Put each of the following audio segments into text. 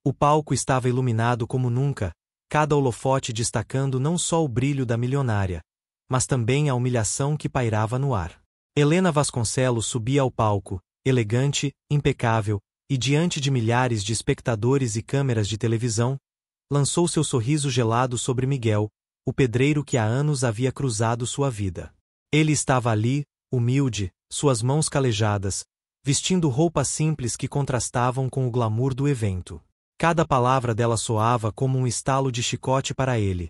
O palco estava iluminado como nunca, cada holofote destacando não só o brilho da milionária, mas também a humilhação que pairava no ar. Helena Vasconcelos subia ao palco, elegante, impecável, e diante de milhares de espectadores e câmeras de televisão, lançou seu sorriso gelado sobre Miguel, o pedreiro que há anos havia cruzado sua vida. Ele estava ali, humilde, suas mãos calejadas, vestindo roupas simples que contrastavam com o glamour do evento. Cada palavra dela soava como um estalo de chicote para ele.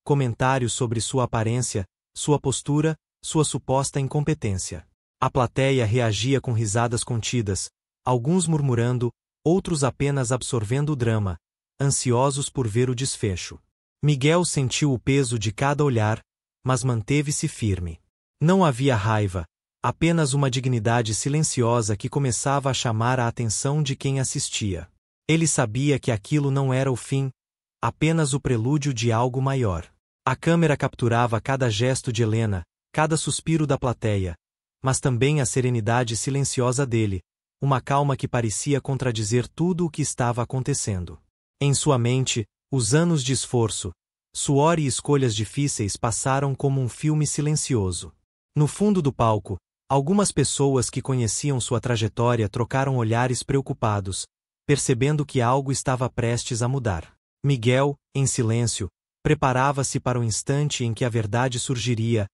Comentários sobre sua aparência, sua postura, sua suposta incompetência. A plateia reagia com risadas contidas, alguns murmurando, outros apenas absorvendo o drama, ansiosos por ver o desfecho. Miguel sentiu o peso de cada olhar, mas manteve-se firme. Não havia raiva, apenas uma dignidade silenciosa que começava a chamar a atenção de quem assistia. Ele sabia que aquilo não era o fim, apenas o prelúdio de algo maior. A câmera capturava cada gesto de Helena, cada suspiro da plateia, mas também a serenidade silenciosa dele, uma calma que parecia contradizer tudo o que estava acontecendo. Em sua mente, os anos de esforço, suor e escolhas difíceis passaram como um filme silencioso. No fundo do palco, algumas pessoas que conheciam sua trajetória trocaram olhares preocupados, percebendo que algo estava prestes a mudar. Miguel, em silêncio, preparava-se para o instante em que a verdade surgiria,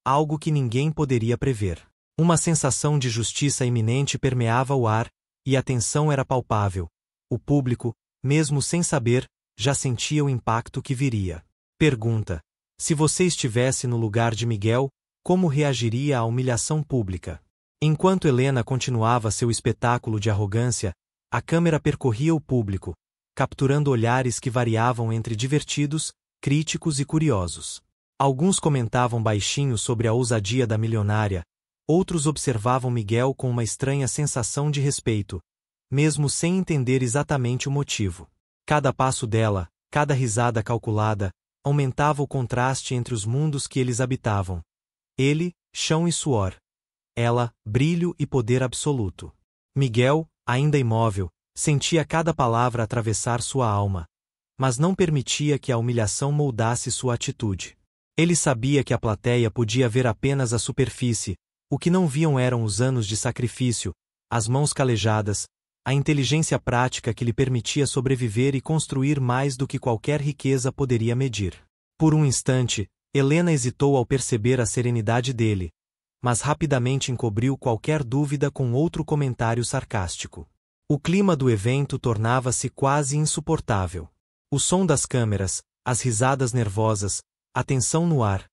algo que ninguém poderia prever. Uma sensação de justiça iminente permeava o ar, e a tensão era palpável. O público, mesmo sem saber, já sentia o impacto que viria. Pergunta: se você estivesse no lugar de Miguel, como reagiria à humilhação pública? Enquanto Helena continuava seu espetáculo de arrogância, a câmera percorria o público, capturando olhares que variavam entre divertidos, críticos e curiosos. Alguns comentavam baixinho sobre a ousadia da milionária, outros observavam Miguel com uma estranha sensação de respeito, mesmo sem entender exatamente o motivo. Cada passo dela, cada risada calculada, aumentava o contraste entre os mundos que eles habitavam. Ele, chão e suor. Ela, brilho e poder absoluto. Miguel, ainda imóvel, sentia cada palavra atravessar sua alma, mas não permitia que a humilhação moldasse sua atitude. Ele sabia que a plateia podia ver apenas a superfície, o que não viam eram os anos de sacrifício, as mãos calejadas, a inteligência prática que lhe permitia sobreviver e construir mais do que qualquer riqueza poderia medir. Por um instante, Helena hesitou ao perceber a serenidade dele, mas rapidamente encobriu qualquer dúvida com outro comentário sarcástico. O clima do evento tornava-se quase insuportável. O som das câmeras, as risadas nervosas, a tensão no ar,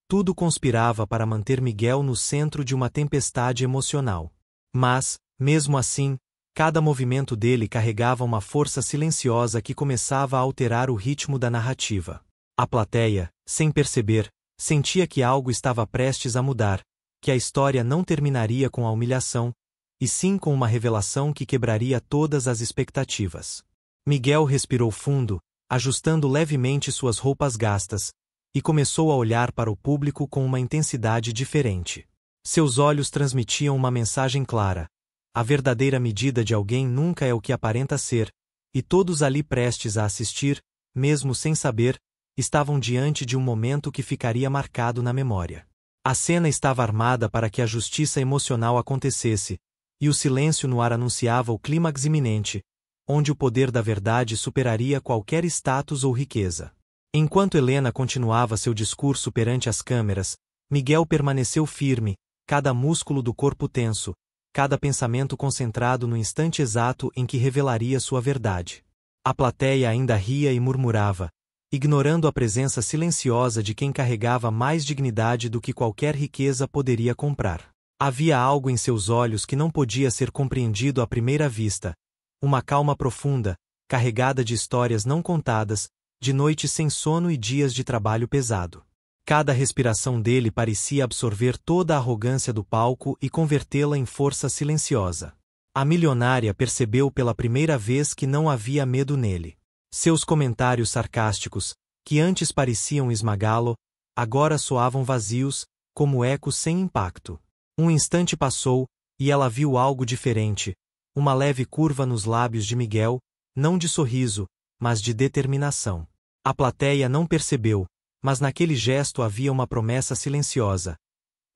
tudo conspirava para manter Miguel no centro de uma tempestade emocional. Mas, mesmo assim, cada movimento dele carregava uma força silenciosa que começava a alterar o ritmo da narrativa. A plateia, sem perceber, sentia que algo estava prestes a mudar, que a história não terminaria com a humilhação, e sim com uma revelação que quebraria todas as expectativas. Miguel respirou fundo, ajustando levemente suas roupas gastas, e começou a olhar para o público com uma intensidade diferente. Seus olhos transmitiam uma mensagem clara: a verdadeira medida de alguém nunca é o que aparenta ser, e todos ali prestes a assistir, mesmo sem saber, estavam diante de um momento que ficaria marcado na memória. A cena estava armada para que a justiça emocional acontecesse, e o silêncio no ar anunciava o clímax iminente, onde o poder da verdade superaria qualquer status ou riqueza. Enquanto Helena continuava seu discurso perante as câmeras, Miguel permaneceu firme, cada músculo do corpo tenso, cada pensamento concentrado no instante exato em que revelaria sua verdade. A plateia ainda ria e murmurava, ignorando a presença silenciosa de quem carregava mais dignidade do que qualquer riqueza poderia comprar. Havia algo em seus olhos que não podia ser compreendido à primeira vista, uma calma profunda, carregada de histórias não contadas, de noites sem sono e dias de trabalho pesado. Cada respiração dele parecia absorver toda a arrogância do palco e convertê-la em força silenciosa. A milionária percebeu pela primeira vez que não havia medo nele. Seus comentários sarcásticos, que antes pareciam esmagá-lo, agora soavam vazios, como ecos sem impacto. Um instante passou, e ela viu algo diferente, uma leve curva nos lábios de Miguel, não de sorriso, mas de determinação. A plateia não percebeu, mas naquele gesto havia uma promessa silenciosa.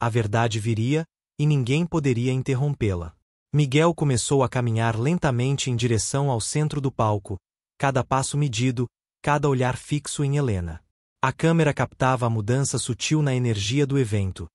A verdade viria, e ninguém poderia interrompê-la. Miguel começou a caminhar lentamente em direção ao centro do palco, cada passo medido, cada olhar fixo em Helena. A câmera captava a mudança sutil na energia do evento.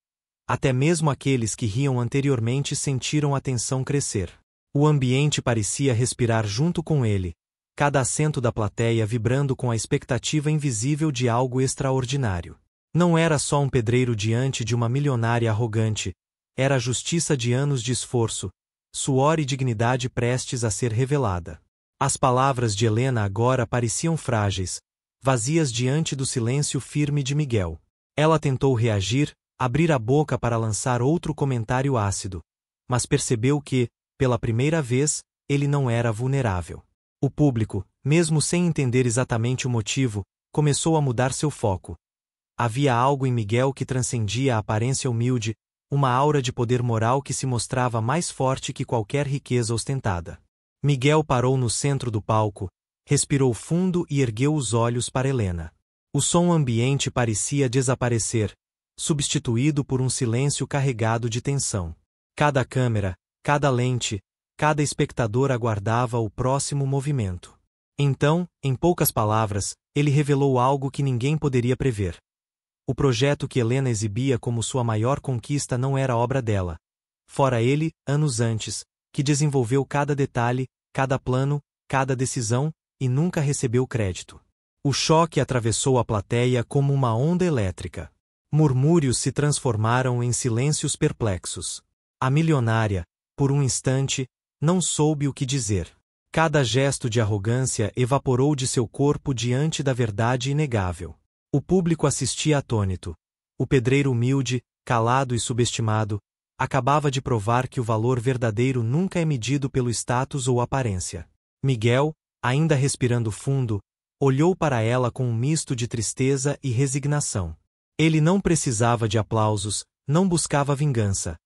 Até mesmo aqueles que riam anteriormente sentiram a tensão crescer. O ambiente parecia respirar junto com ele, cada assento da plateia vibrando com a expectativa invisível de algo extraordinário. Não era só um pedreiro diante de uma milionária arrogante, era a justiça de anos de esforço, suor e dignidade prestes a ser revelada. As palavras de Helena agora pareciam frágeis, vazias diante do silêncio firme de Miguel. Ela tentou reagir, abrir a boca para lançar outro comentário ácido, mas percebeu que, pela primeira vez, ele não era vulnerável. O público, mesmo sem entender exatamente o motivo, começou a mudar seu foco. Havia algo em Miguel que transcendia a aparência humilde, uma aura de poder moral que se mostrava mais forte que qualquer riqueza ostentada. Miguel parou no centro do palco, respirou fundo e ergueu os olhos para Helena. O som ambiente parecia desaparecer, substituído por um silêncio carregado de tensão. Cada câmera, cada lente, cada espectador aguardava o próximo movimento. Então, em poucas palavras, ele revelou algo que ninguém poderia prever. O projeto que Helena exibia como sua maior conquista não era obra dela. Fora ele, anos antes, que desenvolveu cada detalhe, cada plano, cada decisão, e nunca recebeu crédito. O choque atravessou a plateia como uma onda elétrica. Murmúrios se transformaram em silêncios perplexos. A milionária, por um instante, não soube o que dizer. Cada gesto de arrogância evaporou de seu corpo diante da verdade inegável. O público assistia atônito. O pedreiro humilde, calado e subestimado, acabava de provar que o valor verdadeiro nunca é medido pelo status ou aparência. Miguel, ainda respirando fundo, olhou para ela com um misto de tristeza e resignação. Ele não precisava de aplausos, não buscava vingança.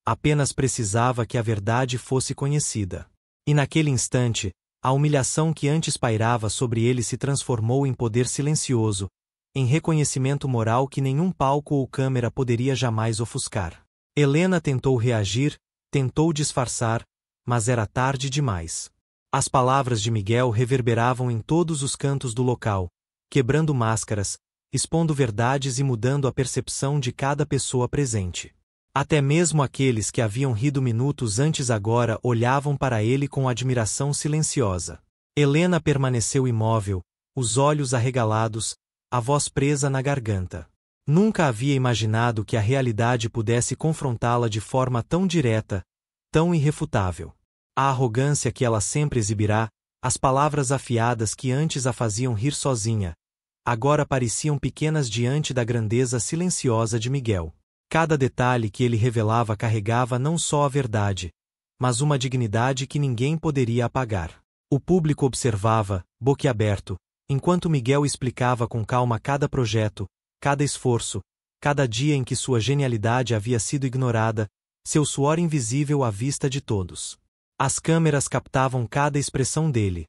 Apenas precisava que a verdade fosse conhecida. E naquele instante, a humilhação que antes pairava sobre ele se transformou em poder silencioso, em reconhecimento moral que nenhum palco ou câmera poderia jamais ofuscar. Helena tentou reagir, tentou disfarçar, mas era tarde demais. As palavras de Miguel reverberavam em todos os cantos do local, quebrando máscaras, expondo verdades e mudando a percepção de cada pessoa presente. Até mesmo aqueles que haviam rido minutos antes agora olhavam para ele com admiração silenciosa. Helena permaneceu imóvel, os olhos arregalados, a voz presa na garganta. Nunca havia imaginado que a realidade pudesse confrontá-la de forma tão direta, tão irrefutável. A arrogância que ela sempre exibirá, as palavras afiadas que antes a faziam rir sozinha, agora pareciam pequenas diante da grandeza silenciosa de Miguel. Cada detalhe que ele revelava carregava não só a verdade, mas uma dignidade que ninguém poderia apagar. O público observava, boquiaberto, enquanto Miguel explicava com calma cada projeto, cada esforço, cada dia em que sua genialidade havia sido ignorada, seu suor invisível à vista de todos. As câmeras captavam cada expressão dele.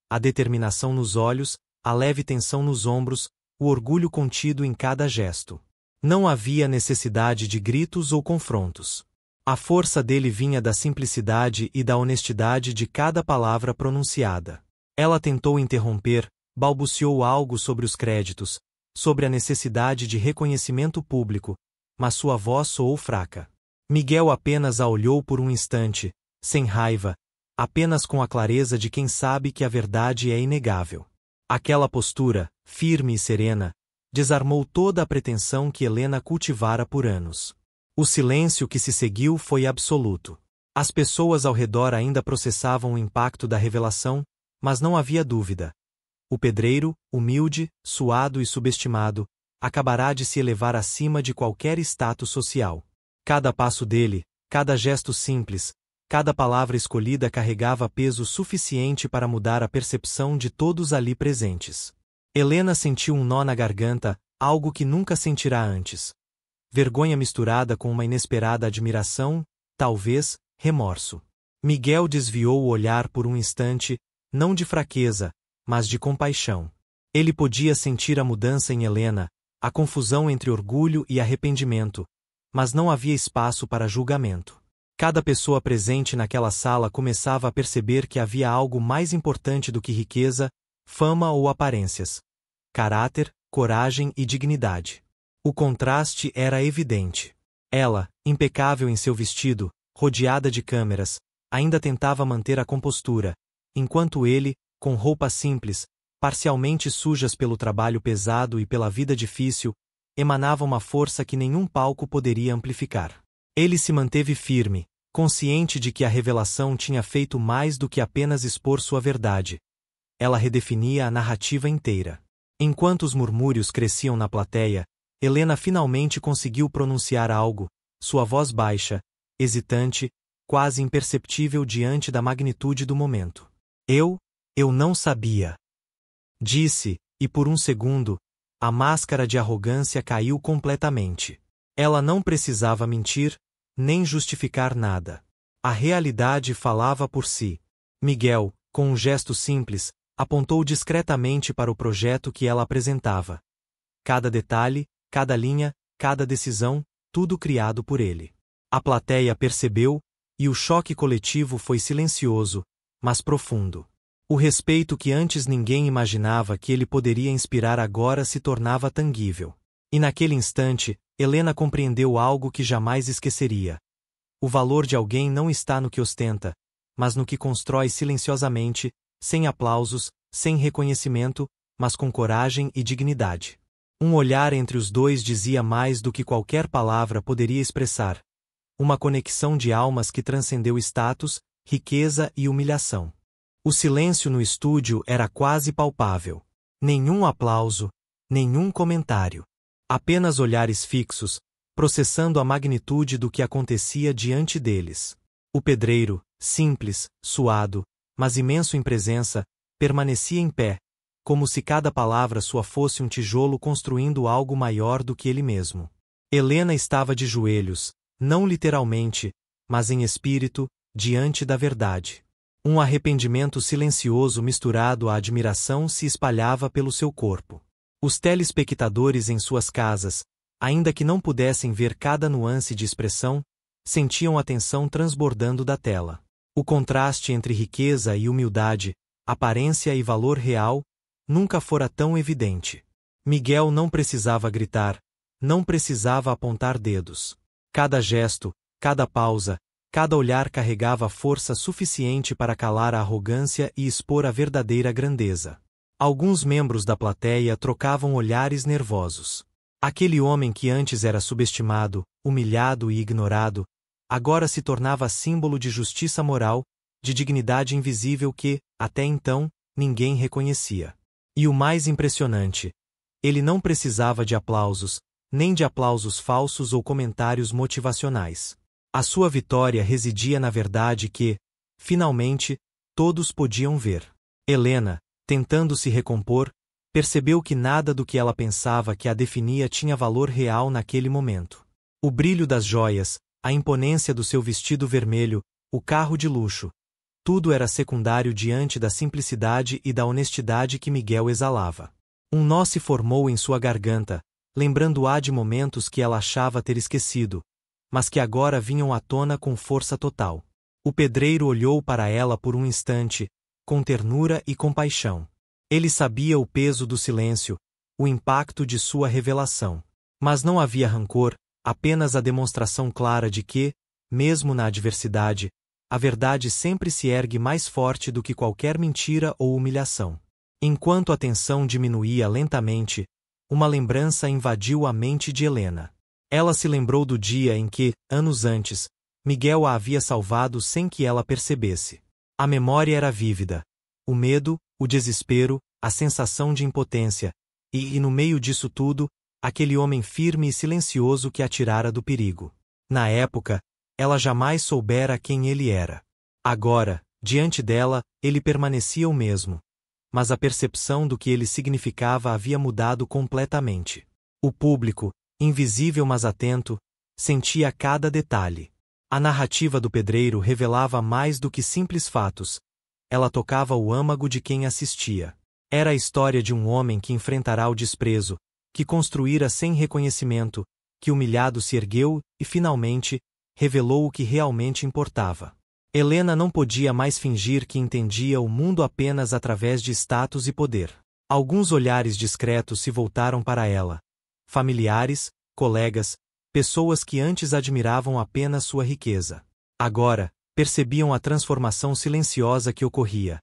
A determinação nos olhos, a leve tensão nos ombros, o orgulho contido em cada gesto. Não havia necessidade de gritos ou confrontos. A força dele vinha da simplicidade e da honestidade de cada palavra pronunciada. Ela tentou interromper, balbuciou algo sobre os créditos, sobre a necessidade de reconhecimento público, mas sua voz soou fraca. Miguel apenas a olhou por um instante, sem raiva, apenas com a clareza de quem sabe que a verdade é inegável. Aquela postura, firme e serena, desarmou toda a pretensão que Helena cultivara por anos. O silêncio que se seguiu foi absoluto. As pessoas ao redor ainda processavam o impacto da revelação, mas não havia dúvida. O pedreiro, humilde, suado e subestimado, acabará de se elevar acima de qualquer status social. Cada passo dele, cada gesto simples, cada palavra escolhida carregava peso suficiente para mudar a percepção de todos ali presentes. Helena sentiu um nó na garganta, algo que nunca sentirá antes. Vergonha misturada com uma inesperada admiração, talvez, remorso. Miguel desviou o olhar por um instante, não de fraqueza, mas de compaixão. Ele podia sentir a mudança em Helena, a confusão entre orgulho e arrependimento, mas não havia espaço para julgamento. Cada pessoa presente naquela sala começava a perceber que havia algo mais importante do que riqueza, fama ou aparências: caráter, coragem e dignidade. O contraste era evidente. Ela, impecável em seu vestido, rodeada de câmeras, ainda tentava manter a compostura, enquanto ele, com roupas simples, parcialmente sujas pelo trabalho pesado e pela vida difícil, emanava uma força que nenhum palco poderia amplificar. Ele se manteve firme, consciente de que a revelação tinha feito mais do que apenas expor sua verdade. Ela redefinia a narrativa inteira. Enquanto os murmúrios cresciam na plateia, Helena finalmente conseguiu pronunciar algo, sua voz baixa, hesitante, quase imperceptível diante da magnitude do momento. Eu não sabia. Disse, e por um segundo, a máscara de arrogância caiu completamente. Ela não precisava mentir, nem justificar nada. A realidade falava por si. Miguel, com um gesto simples, apontou discretamente para o projeto que ela apresentava. Cada detalhe, cada linha, cada decisão, tudo criado por ele. A plateia percebeu, e o choque coletivo foi silencioso, mas profundo. O respeito que antes ninguém imaginava que ele poderia inspirar agora se tornava tangível. E naquele instante, Helena compreendeu algo que jamais esqueceria. O valor de alguém não está no que ostenta, mas no que constrói silenciosamente, sem aplausos, sem reconhecimento, mas com coragem e dignidade. Um olhar entre os dois dizia mais do que qualquer palavra poderia expressar. Uma conexão de almas que transcendeu status, riqueza e humilhação. O silêncio no estúdio era quase palpável. Nenhum aplauso, nenhum comentário. Apenas olhares fixos, processando a magnitude do que acontecia diante deles. O pedreiro, simples, suado, mas imenso em presença, permanecia em pé, como se cada palavra sua fosse um tijolo construindo algo maior do que ele mesmo. Helena estava de joelhos, não literalmente, mas em espírito, diante da verdade. Um arrependimento silencioso misturado à admiração se espalhava pelo seu corpo. Os telespectadores em suas casas, ainda que não pudessem ver cada nuance de expressão, sentiam a tensão transbordando da tela. O contraste entre riqueza e humildade, aparência e valor real, nunca fora tão evidente. Miguel não precisava gritar, não precisava apontar dedos. Cada gesto, cada pausa, cada olhar carregava força suficiente para calar a arrogância e expor a verdadeira grandeza. Alguns membros da plateia trocavam olhares nervosos. Aquele homem que antes era subestimado, humilhado e ignorado, agora se tornava símbolo de justiça moral, de dignidade invisível que, até então, ninguém reconhecia. E o mais impressionante, ele não precisava de aplausos, nem de aplausos falsos ou comentários motivacionais. A sua vitória residia na verdade que, finalmente, todos podiam ver. Helena, tentando se recompor, percebeu que nada do que ela pensava que a definia tinha valor real naquele momento. O brilho das joias, a imponência do seu vestido vermelho, o carro de luxo, tudo era secundário diante da simplicidade e da honestidade que Miguel exalava. Um nó se formou em sua garganta, lembrando-a de momentos que ela achava ter esquecido, mas que agora vinham à tona com força total. O pedreiro olhou para ela por um instante, com ternura e compaixão. Ele sabia o peso do silêncio, o impacto de sua revelação. Mas não havia rancor, apenas a demonstração clara de que, mesmo na adversidade, a verdade sempre se ergue mais forte do que qualquer mentira ou humilhação. Enquanto a tensão diminuía lentamente, uma lembrança invadiu a mente de Helena. Ela se lembrou do dia em que, anos antes, Miguel a havia salvado sem que ela percebesse. A memória era vívida. O medo, o desespero, a sensação de impotência, e no meio disso tudo, aquele homem firme e silencioso que a tirara do perigo. Na época, ela jamais soubera quem ele era. Agora, diante dela, ele permanecia o mesmo. Mas a percepção do que ele significava havia mudado completamente. O público, invisível mas atento, sentia cada detalhe. A narrativa do pedreiro revelava mais do que simples fatos. ela tocava o âmago de quem assistia. Era a história de um homem que enfrentará o desprezo, que construíra sem reconhecimento, que humilhado se ergueu e, finalmente, revelou o que realmente importava. Helena não podia mais fingir que entendia o mundo apenas através de status e poder. Alguns olhares discretos se voltaram para ela. Familiares, colegas, pessoas que antes admiravam apenas sua riqueza. Agora, percebiam a transformação silenciosa que ocorria.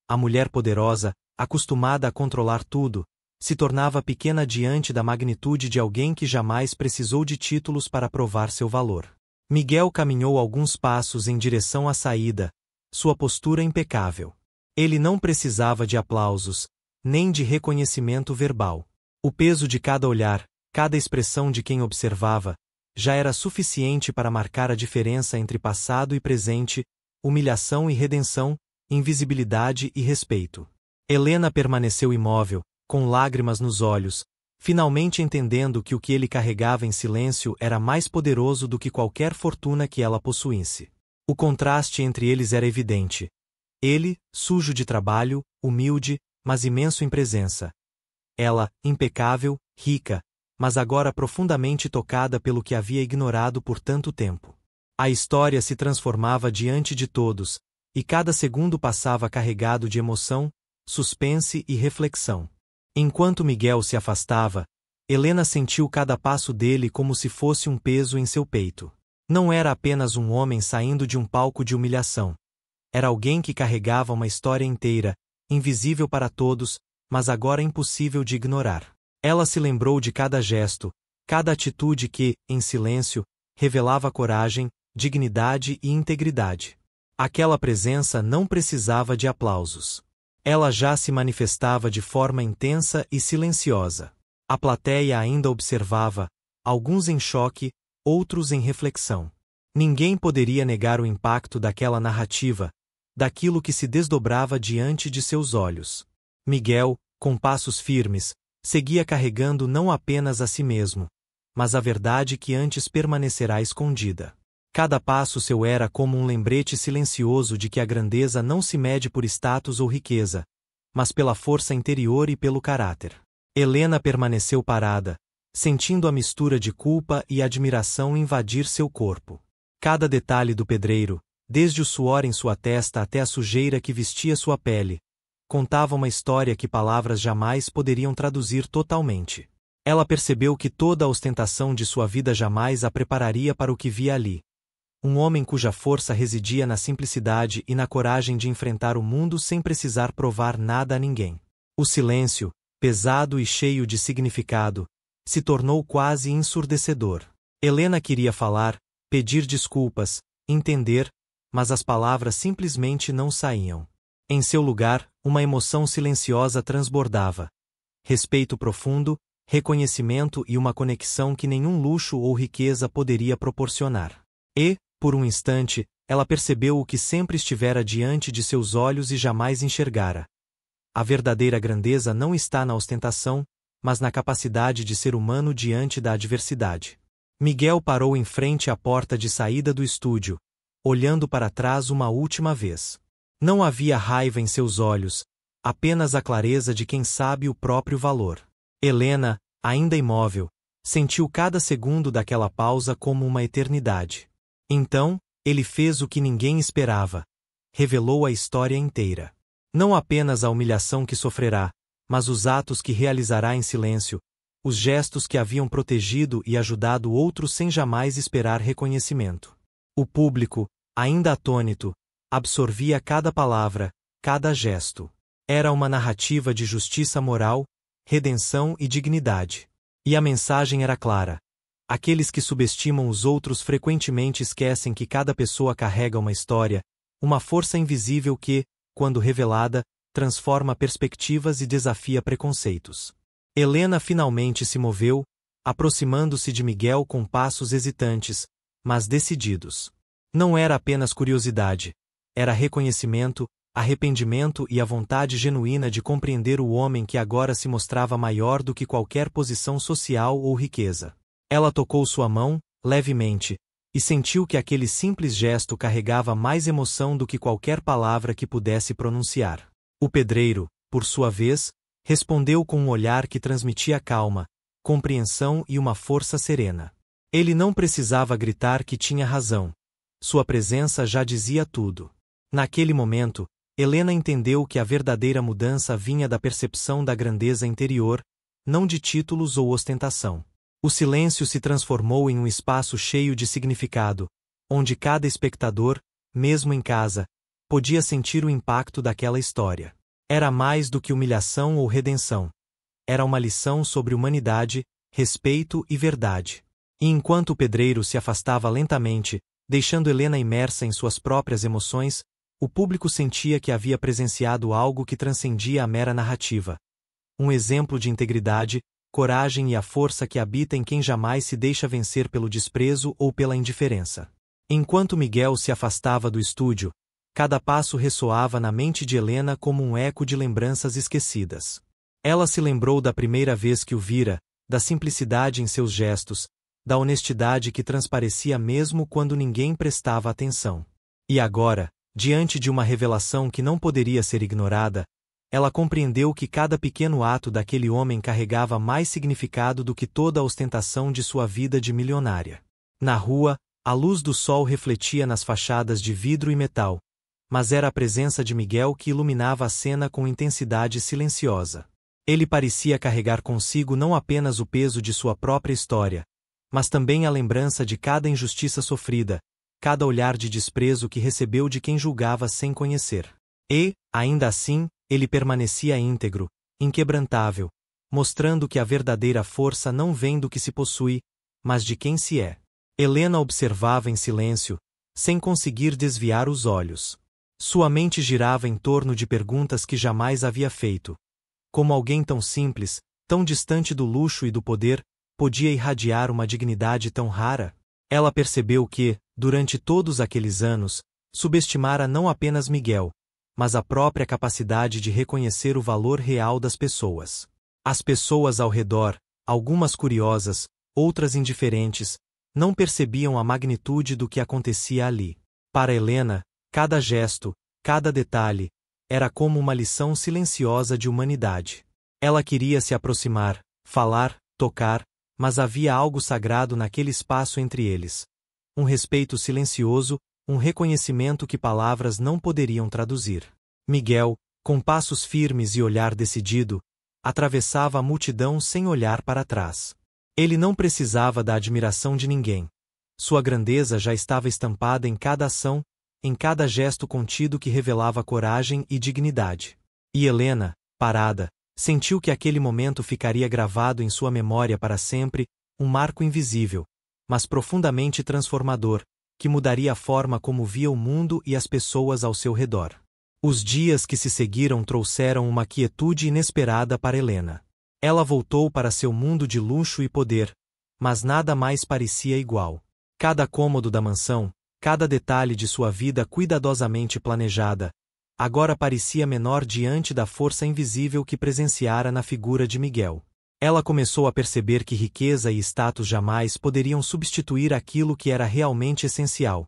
A mulher poderosa, acostumada a controlar tudo, se tornava pequena diante da magnitude de alguém que jamais precisou de títulos para provar seu valor. Miguel caminhou alguns passos em direção à saída, sua postura impecável. Ele não precisava de aplausos, nem de reconhecimento verbal. O peso de cada olhar, cada expressão de quem observava, já era suficiente para marcar a diferença entre passado e presente, humilhação e redenção, invisibilidade e respeito. Helena permaneceu imóvel, com lágrimas nos olhos, finalmente entendendo que o que ele carregava em silêncio era mais poderoso do que qualquer fortuna que ela possuísse. O contraste entre eles era evidente. Ele, sujo de trabalho, humilde, mas imenso em presença. Ela, impecável, rica, mas agora profundamente tocada pelo que havia ignorado por tanto tempo. A história se transformava diante de todos, e cada segundo passava carregado de emoção, suspense e reflexão. Enquanto Miguel se afastava, Helena sentiu cada passo dele como se fosse um peso em seu peito. Não era apenas um homem saindo de um palco de humilhação. Era alguém que carregava uma história inteira, invisível para todos, mas agora impossível de ignorar. Ela se lembrou de cada gesto, cada atitude que, em silêncio, revelava coragem, dignidade e integridade. Aquela presença não precisava de aplausos. Ela já se manifestava de forma intensa e silenciosa. A plateia ainda observava, alguns em choque, outros em reflexão. Ninguém poderia negar o impacto daquela narrativa, daquilo que se desdobrava diante de seus olhos. Miguel, com passos firmes, seguia carregando não apenas a si mesmo, mas a verdade que antes permanecerá escondida. Cada passo seu era como um lembrete silencioso de que a grandeza não se mede por status ou riqueza, mas pela força interior e pelo caráter. Helena permaneceu parada, sentindo a mistura de culpa e admiração invadir seu corpo. Cada detalhe do pedreiro, desde o suor em sua testa até a sujeira que vestia sua pele, contava uma história que palavras jamais poderiam traduzir totalmente. Ela percebeu que toda a ostentação de sua vida jamais a prepararia para o que via ali. Um homem cuja força residia na simplicidade e na coragem de enfrentar o mundo sem precisar provar nada a ninguém. O silêncio, pesado e cheio de significado, se tornou quase ensurdecedor. Helena queria falar, pedir desculpas, entender, mas as palavras simplesmente não saíam. Em seu lugar, uma emoção silenciosa transbordava. Respeito profundo, reconhecimento e uma conexão que nenhum luxo ou riqueza poderia proporcionar. E, por um instante, ela percebeu o que sempre estivera diante de seus olhos e jamais enxergara. A verdadeira grandeza não está na ostentação, mas na capacidade de ser humano diante da adversidade. Miguel parou em frente à porta de saída do estúdio, olhando para trás uma última vez. Não havia raiva em seus olhos, apenas a clareza de quem sabe o próprio valor. Helena, ainda imóvel, sentiu cada segundo daquela pausa como uma eternidade. Então, ele fez o que ninguém esperava. Revelou a história inteira. Não apenas a humilhação que sofrerá, mas os atos que realizará em silêncio, os gestos que haviam protegido e ajudado outros sem jamais esperar reconhecimento. O público, ainda atônito, absorvia cada palavra, cada gesto. Era uma narrativa de justiça moral, redenção e dignidade. E a mensagem era clara. Aqueles que subestimam os outros frequentemente esquecem que cada pessoa carrega uma história, uma força invisível que, quando revelada, transforma perspectivas e desafia preconceitos. Helena finalmente se moveu, aproximando-se de Miguel com passos hesitantes, mas decididos. Não era apenas curiosidade, era reconhecimento, arrependimento e a vontade genuína de compreender o homem que agora se mostrava maior do que qualquer posição social ou riqueza. Ela tocou sua mão, levemente, e sentiu que aquele simples gesto carregava mais emoção do que qualquer palavra que pudesse pronunciar. O pedreiro, por sua vez, respondeu com um olhar que transmitia calma, compreensão e uma força serena. Ele não precisava gritar que tinha razão. Sua presença já dizia tudo. Naquele momento, Helena entendeu que a verdadeira mudança vinha da percepção da grandeza interior, não de títulos ou ostentação. O silêncio se transformou em um espaço cheio de significado, onde cada espectador, mesmo em casa, podia sentir o impacto daquela história. Era mais do que humilhação ou redenção. Era uma lição sobre humanidade, respeito e verdade. E enquanto o pedreiro se afastava lentamente, deixando Helena imersa em suas próprias emoções, o público sentia que havia presenciado algo que transcendia a mera narrativa. Um exemplo de integridade, coragem e a força que habita em quem jamais se deixa vencer pelo desprezo ou pela indiferença. Enquanto Miguel se afastava do estúdio, cada passo ressoava na mente de Helena como um eco de lembranças esquecidas. Ela se lembrou da primeira vez que o vira, da simplicidade em seus gestos, da honestidade que transparecia mesmo quando ninguém prestava atenção. E agora, diante de uma revelação que não poderia ser ignorada, ela compreendeu que cada pequeno ato daquele homem carregava mais significado do que toda a ostentação de sua vida de milionária. Na rua, a luz do sol refletia nas fachadas de vidro e metal, mas era a presença de Miguel que iluminava a cena com intensidade silenciosa. Ele parecia carregar consigo não apenas o peso de sua própria história, mas também a lembrança de cada injustiça sofrida, cada olhar de desprezo que recebeu de quem julgava sem conhecer. E, ainda assim, ele permanecia íntegro, inquebrantável, mostrando que a verdadeira força não vem do que se possui, mas de quem se é. Helena observava em silêncio, sem conseguir desviar os olhos. Sua mente girava em torno de perguntas que jamais havia feito. Como alguém tão simples, tão distante do luxo e do poder, podia irradiar uma dignidade tão rara? Ela percebeu que, durante todos aqueles anos, subestimara não apenas Miguel, mas a própria capacidade de reconhecer o valor real das pessoas. As pessoas ao redor, algumas curiosas, outras indiferentes, não percebiam a magnitude do que acontecia ali. Para Helena, cada gesto, cada detalhe, era como uma lição silenciosa de humanidade. Ela queria se aproximar, falar, tocar, mas havia algo sagrado naquele espaço entre eles. Um respeito silencioso, um reconhecimento que palavras não poderiam traduzir. Miguel, com passos firmes e olhar decidido, atravessava a multidão sem olhar para trás. Ele não precisava da admiração de ninguém. Sua grandeza já estava estampada em cada ação, em cada gesto contido que revelava coragem e dignidade. E Helena, parada, sentiu que aquele momento ficaria gravado em sua memória para sempre, um marco invisível, mas profundamente transformador, que mudaria a forma como via o mundo e as pessoas ao seu redor. Os dias que se seguiram trouxeram uma quietude inesperada para Helena. Ela voltou para seu mundo de luxo e poder, mas nada mais parecia igual. Cada cômodo da mansão, cada detalhe de sua vida cuidadosamente planejada, agora parecia menor diante da força invisível que presenciara na figura de Miguel. Ela começou a perceber que riqueza e status jamais poderiam substituir aquilo que era realmente essencial: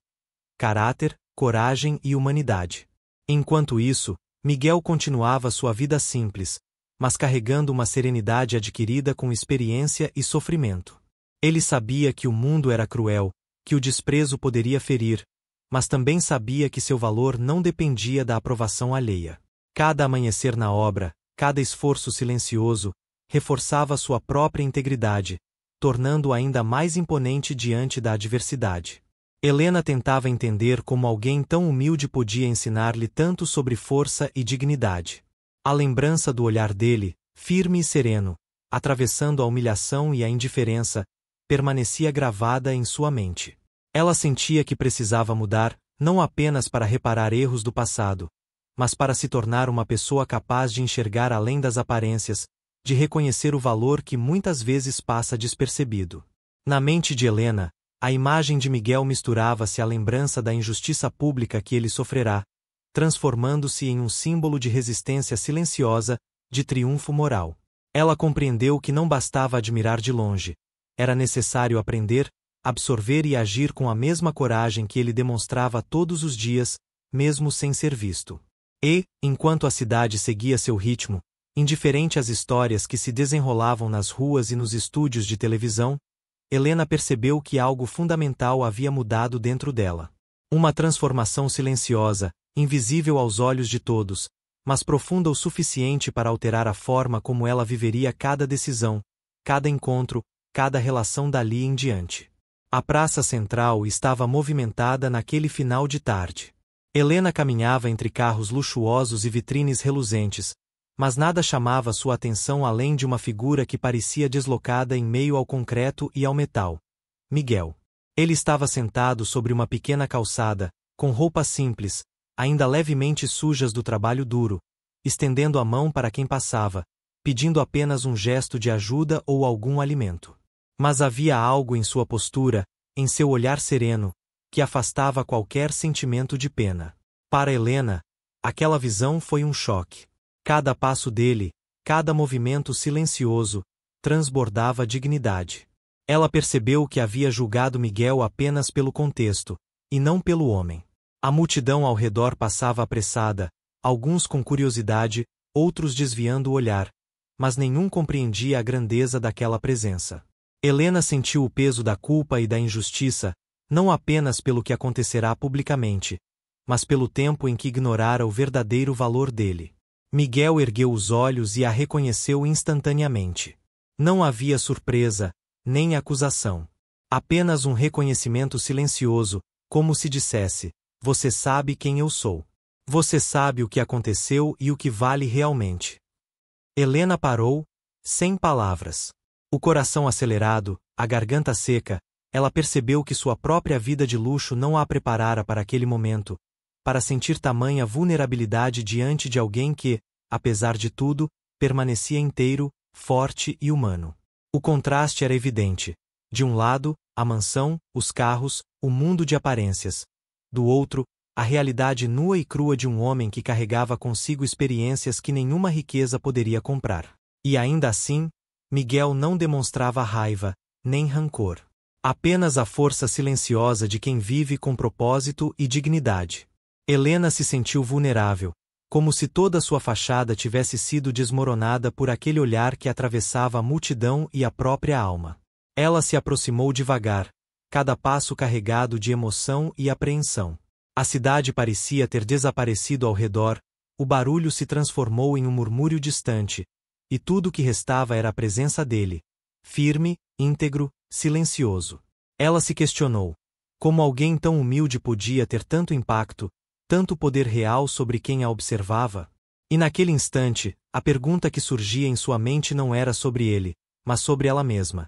caráter, coragem e humanidade. Enquanto isso, Miguel continuava sua vida simples, mas carregando uma serenidade adquirida com experiência e sofrimento. Ele sabia que o mundo era cruel, que o desprezo poderia ferir, mas também sabia que seu valor não dependia da aprovação alheia. Cada amanhecer na obra, cada esforço silencioso, reforçava sua própria integridade, tornando-o ainda mais imponente diante da adversidade. Helena tentava entender como alguém tão humilde podia ensinar-lhe tanto sobre força e dignidade. A lembrança do olhar dele, firme e sereno, atravessando a humilhação e a indiferença, permanecia gravada em sua mente. Ela sentia que precisava mudar, não apenas para reparar erros do passado, mas para se tornar uma pessoa capaz de enxergar além das aparências, de reconhecer o valor que muitas vezes passa despercebido. Na mente de Helena, a imagem de Miguel misturava-se à lembrança da injustiça pública que ele sofrerá, transformando-se em um símbolo de resistência silenciosa, de triunfo moral. Ela compreendeu que não bastava admirar de longe, era necessário aprender, absorver e agir com a mesma coragem que ele demonstrava todos os dias, mesmo sem ser visto. E, enquanto a cidade seguia seu ritmo, indiferente às histórias que se desenrolavam nas ruas e nos estúdios de televisão, Helena percebeu que algo fundamental havia mudado dentro dela. Uma transformação silenciosa, invisível aos olhos de todos, mas profunda o suficiente para alterar a forma como ela viveria cada decisão, cada encontro, cada relação dali em diante. A praça central estava movimentada naquele final de tarde. Helena caminhava entre carros luxuosos e vitrines reluzentes, mas nada chamava sua atenção além de uma figura que parecia deslocada em meio ao concreto e ao metal. Miguel. Ele estava sentado sobre uma pequena calçada, com roupas simples, ainda levemente sujas do trabalho duro, estendendo a mão para quem passava, pedindo apenas um gesto de ajuda ou algum alimento. Mas havia algo em sua postura, em seu olhar sereno, que afastava qualquer sentimento de pena. Para Helena, aquela visão foi um choque. Cada passo dele, cada movimento silencioso, transbordava dignidade. Ela percebeu que havia julgado Miguel apenas pelo contexto, e não pelo homem. A multidão ao redor passava apressada, alguns com curiosidade, outros desviando o olhar, mas nenhum compreendia a grandeza daquela presença. Helena sentiu o peso da culpa e da injustiça, não apenas pelo que acontecerá publicamente, mas pelo tempo em que ignorara o verdadeiro valor dele. Miguel ergueu os olhos e a reconheceu instantaneamente. Não havia surpresa, nem acusação. Apenas um reconhecimento silencioso, como se dissesse: você sabe quem eu sou. Você sabe o que aconteceu e o que vale realmente. Helena parou, sem palavras. O coração acelerado, a garganta seca, ela percebeu que sua própria vida de luxo não a preparara para aquele momento, para sentir tamanha vulnerabilidade diante de alguém que, apesar de tudo, permanecia inteiro, forte e humano. O contraste era evidente. De um lado, a mansão, os carros, o mundo de aparências. Do outro, a realidade nua e crua de um homem que carregava consigo experiências que nenhuma riqueza poderia comprar. E ainda assim, Miguel não demonstrava raiva, nem rancor. Apenas a força silenciosa de quem vive com propósito e dignidade. Helena se sentiu vulnerável, como se toda sua fachada tivesse sido desmoronada por aquele olhar que atravessava a multidão e a própria alma. Ela se aproximou devagar, cada passo carregado de emoção e apreensão. A cidade parecia ter desaparecido ao redor, o barulho se transformou em um murmúrio distante, e tudo o que restava era a presença dele, firme, íntegro, silencioso. Ela se questionou: como alguém tão humilde podia ter tanto impacto, tanto poder real sobre quem a observava? E naquele instante, a pergunta que surgia em sua mente não era sobre ele, mas sobre ela mesma.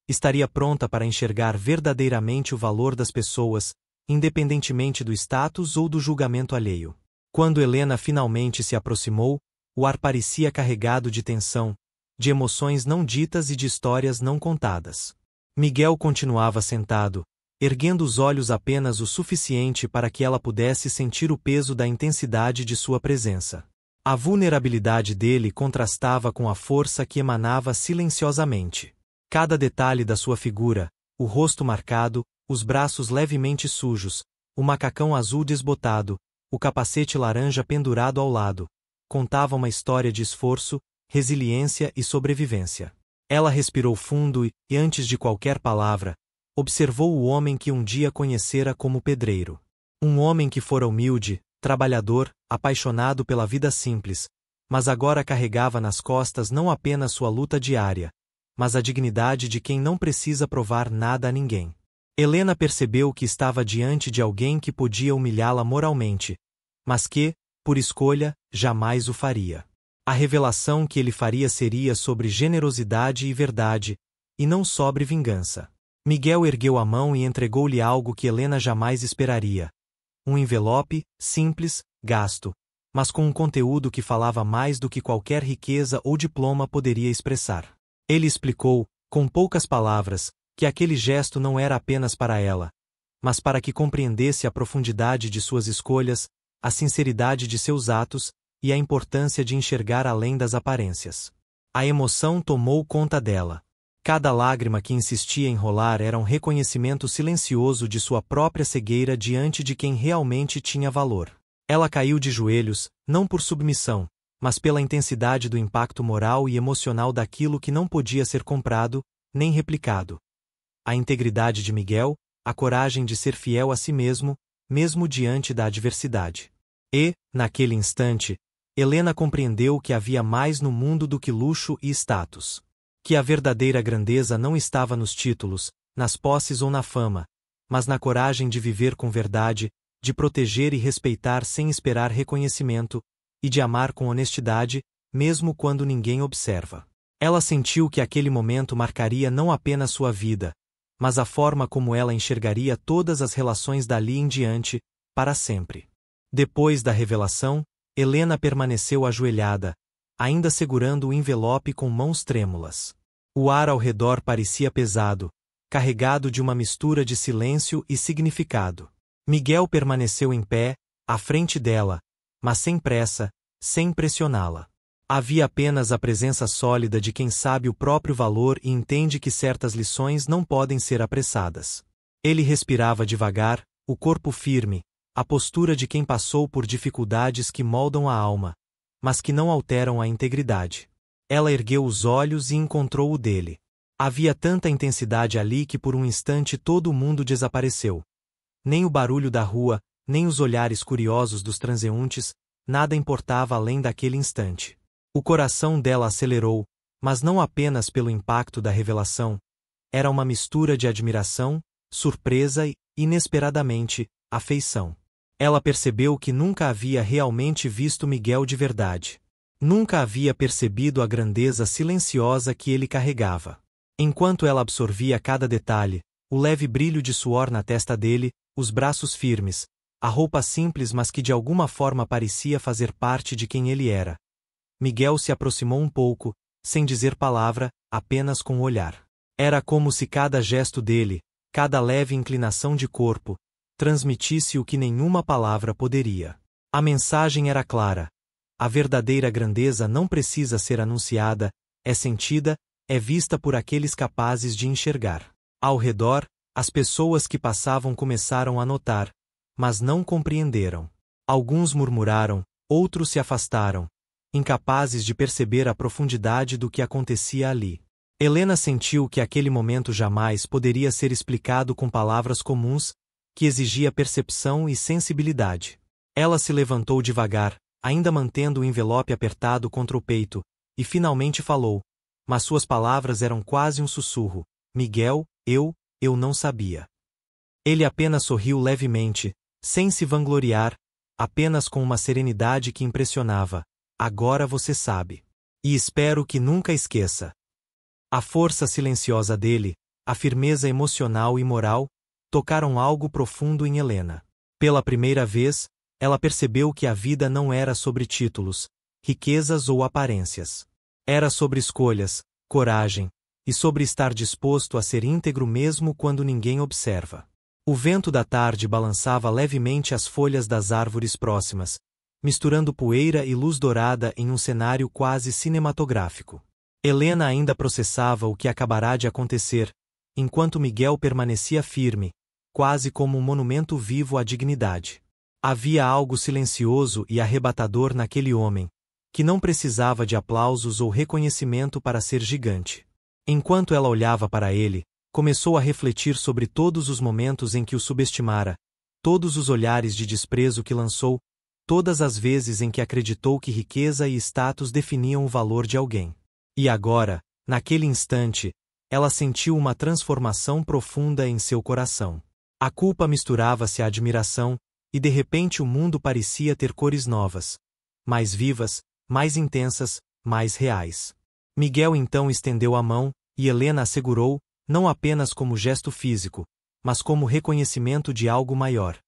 Estaria pronta para enxergar verdadeiramente o valor das pessoas, independentemente do status ou do julgamento alheio. Quando Helena finalmente se aproximou, o ar parecia carregado de tensão, de emoções não ditas e de histórias não contadas. Miguel continuava sentado, erguendo os olhos apenas o suficiente para que ela pudesse sentir o peso da intensidade de sua presença. A vulnerabilidade dele contrastava com a força que emanava silenciosamente. Cada detalhe da sua figura, o rosto marcado, os braços levemente sujos, o macacão azul desbotado, o capacete laranja pendurado ao lado, contava uma história de esforço, resiliência e sobrevivência. Ela respirou fundo e, antes de qualquer palavra, observou o homem que um dia conhecera como pedreiro. Um homem que fora humilde, trabalhador, apaixonado pela vida simples, mas agora carregava nas costas não apenas sua luta diária, mas a dignidade de quem não precisa provar nada a ninguém. Helena percebeu que estava diante de alguém que podia humilhá-la moralmente, mas que, por escolha, jamais o faria. A revelação que ele faria seria sobre generosidade e verdade, e não sobre vingança. Miguel ergueu a mão e entregou-lhe algo que Helena jamais esperaria. Um envelope, simples, gasto, mas com um conteúdo que falava mais do que qualquer riqueza ou diploma poderia expressar. Ele explicou, com poucas palavras, que aquele gesto não era apenas para ela, mas para que compreendesse a profundidade de suas escolhas, a sinceridade de seus atos e a importância de enxergar além das aparências. A emoção tomou conta dela. Cada lágrima que insistia em rolar era um reconhecimento silencioso de sua própria cegueira diante de quem realmente tinha valor. Ela caiu de joelhos, não por submissão, mas pela intensidade do impacto moral e emocional daquilo que não podia ser comprado, nem replicado. A integridade de Miguel, a coragem de ser fiel a si mesmo, mesmo diante da adversidade. E, naquele instante, Helena compreendeu que havia mais no mundo do que luxo e status. Que a verdadeira grandeza não estava nos títulos, nas posses ou na fama, mas na coragem de viver com verdade, de proteger e respeitar sem esperar reconhecimento, e de amar com honestidade, mesmo quando ninguém observa. Ela sentiu que aquele momento marcaria não apenas sua vida, mas a forma como ela enxergaria todas as relações dali em diante, para sempre. Depois da revelação, Helena permaneceu ajoelhada, ainda segurando o envelope com mãos trêmulas. O ar ao redor parecia pesado, carregado de uma mistura de silêncio e significado. Miguel permaneceu em pé, à frente dela, mas sem pressa, sem pressioná-la. Havia apenas a presença sólida de quem sabe o próprio valor e entende que certas lições não podem ser apressadas. Ele respirava devagar, o corpo firme, a postura de quem passou por dificuldades que moldam a alma, mas que não alteram a integridade. Ela ergueu os olhos e encontrou o dele. Havia tanta intensidade ali que por um instante todo o mundo desapareceu. Nem o barulho da rua, nem os olhares curiosos dos transeuntes, nada importava além daquele instante. O coração dela acelerou, mas não apenas pelo impacto da revelação. Era uma mistura de admiração, surpresa e, inesperadamente, afeição. Ela percebeu que nunca havia realmente visto Miguel de verdade. Nunca havia percebido a grandeza silenciosa que ele carregava. Enquanto ela absorvia cada detalhe, o leve brilho de suor na testa dele, os braços firmes, a roupa simples mas que de alguma forma parecia fazer parte de quem ele era. Miguel se aproximou um pouco, sem dizer palavra, apenas com o olhar. Era como se cada gesto dele, cada leve inclinação de corpo, transmitisse o que nenhuma palavra poderia. A mensagem era clara. A verdadeira grandeza não precisa ser anunciada, é sentida, é vista por aqueles capazes de enxergar. Ao redor, as pessoas que passavam começaram a notar, mas não compreenderam. Alguns murmuraram, outros se afastaram, incapazes de perceber a profundidade do que acontecia ali. Helena sentiu que aquele momento jamais poderia ser explicado com palavras comuns, que exigia percepção e sensibilidade. Ela se levantou devagar, ainda mantendo o envelope apertado contra o peito, e finalmente falou, mas suas palavras eram quase um sussurro. Miguel, eu não sabia. Ele apenas sorriu levemente, sem se vangloriar, apenas com uma serenidade que impressionava. Agora você sabe. E espero que nunca esqueça. A força silenciosa dele, a firmeza emocional e moral, tocaram algo profundo em Helena. Pela primeira vez, ela percebeu que a vida não era sobre títulos, riquezas ou aparências. Era sobre escolhas, coragem, e sobre estar disposto a ser íntegro mesmo quando ninguém observa. O vento da tarde balançava levemente as folhas das árvores próximas, misturando poeira e luz dourada em um cenário quase cinematográfico. Helena ainda processava o que acabará de acontecer, enquanto Miguel permanecia firme, quase como um monumento vivo à dignidade. Havia algo silencioso e arrebatador naquele homem, que não precisava de aplausos ou reconhecimento para ser gigante. Enquanto ela olhava para ele, começou a refletir sobre todos os momentos em que o subestimara, todos os olhares de desprezo que lançou, todas as vezes em que acreditou que riqueza e status definiam o valor de alguém. E agora, naquele instante, ela sentiu uma transformação profunda em seu coração. A culpa misturava-se à admiração, e de repente o mundo parecia ter cores novas, mais vivas, mais intensas, mais reais. Miguel então estendeu a mão, e Helena a segurou, não apenas como gesto físico, mas como reconhecimento de algo maior.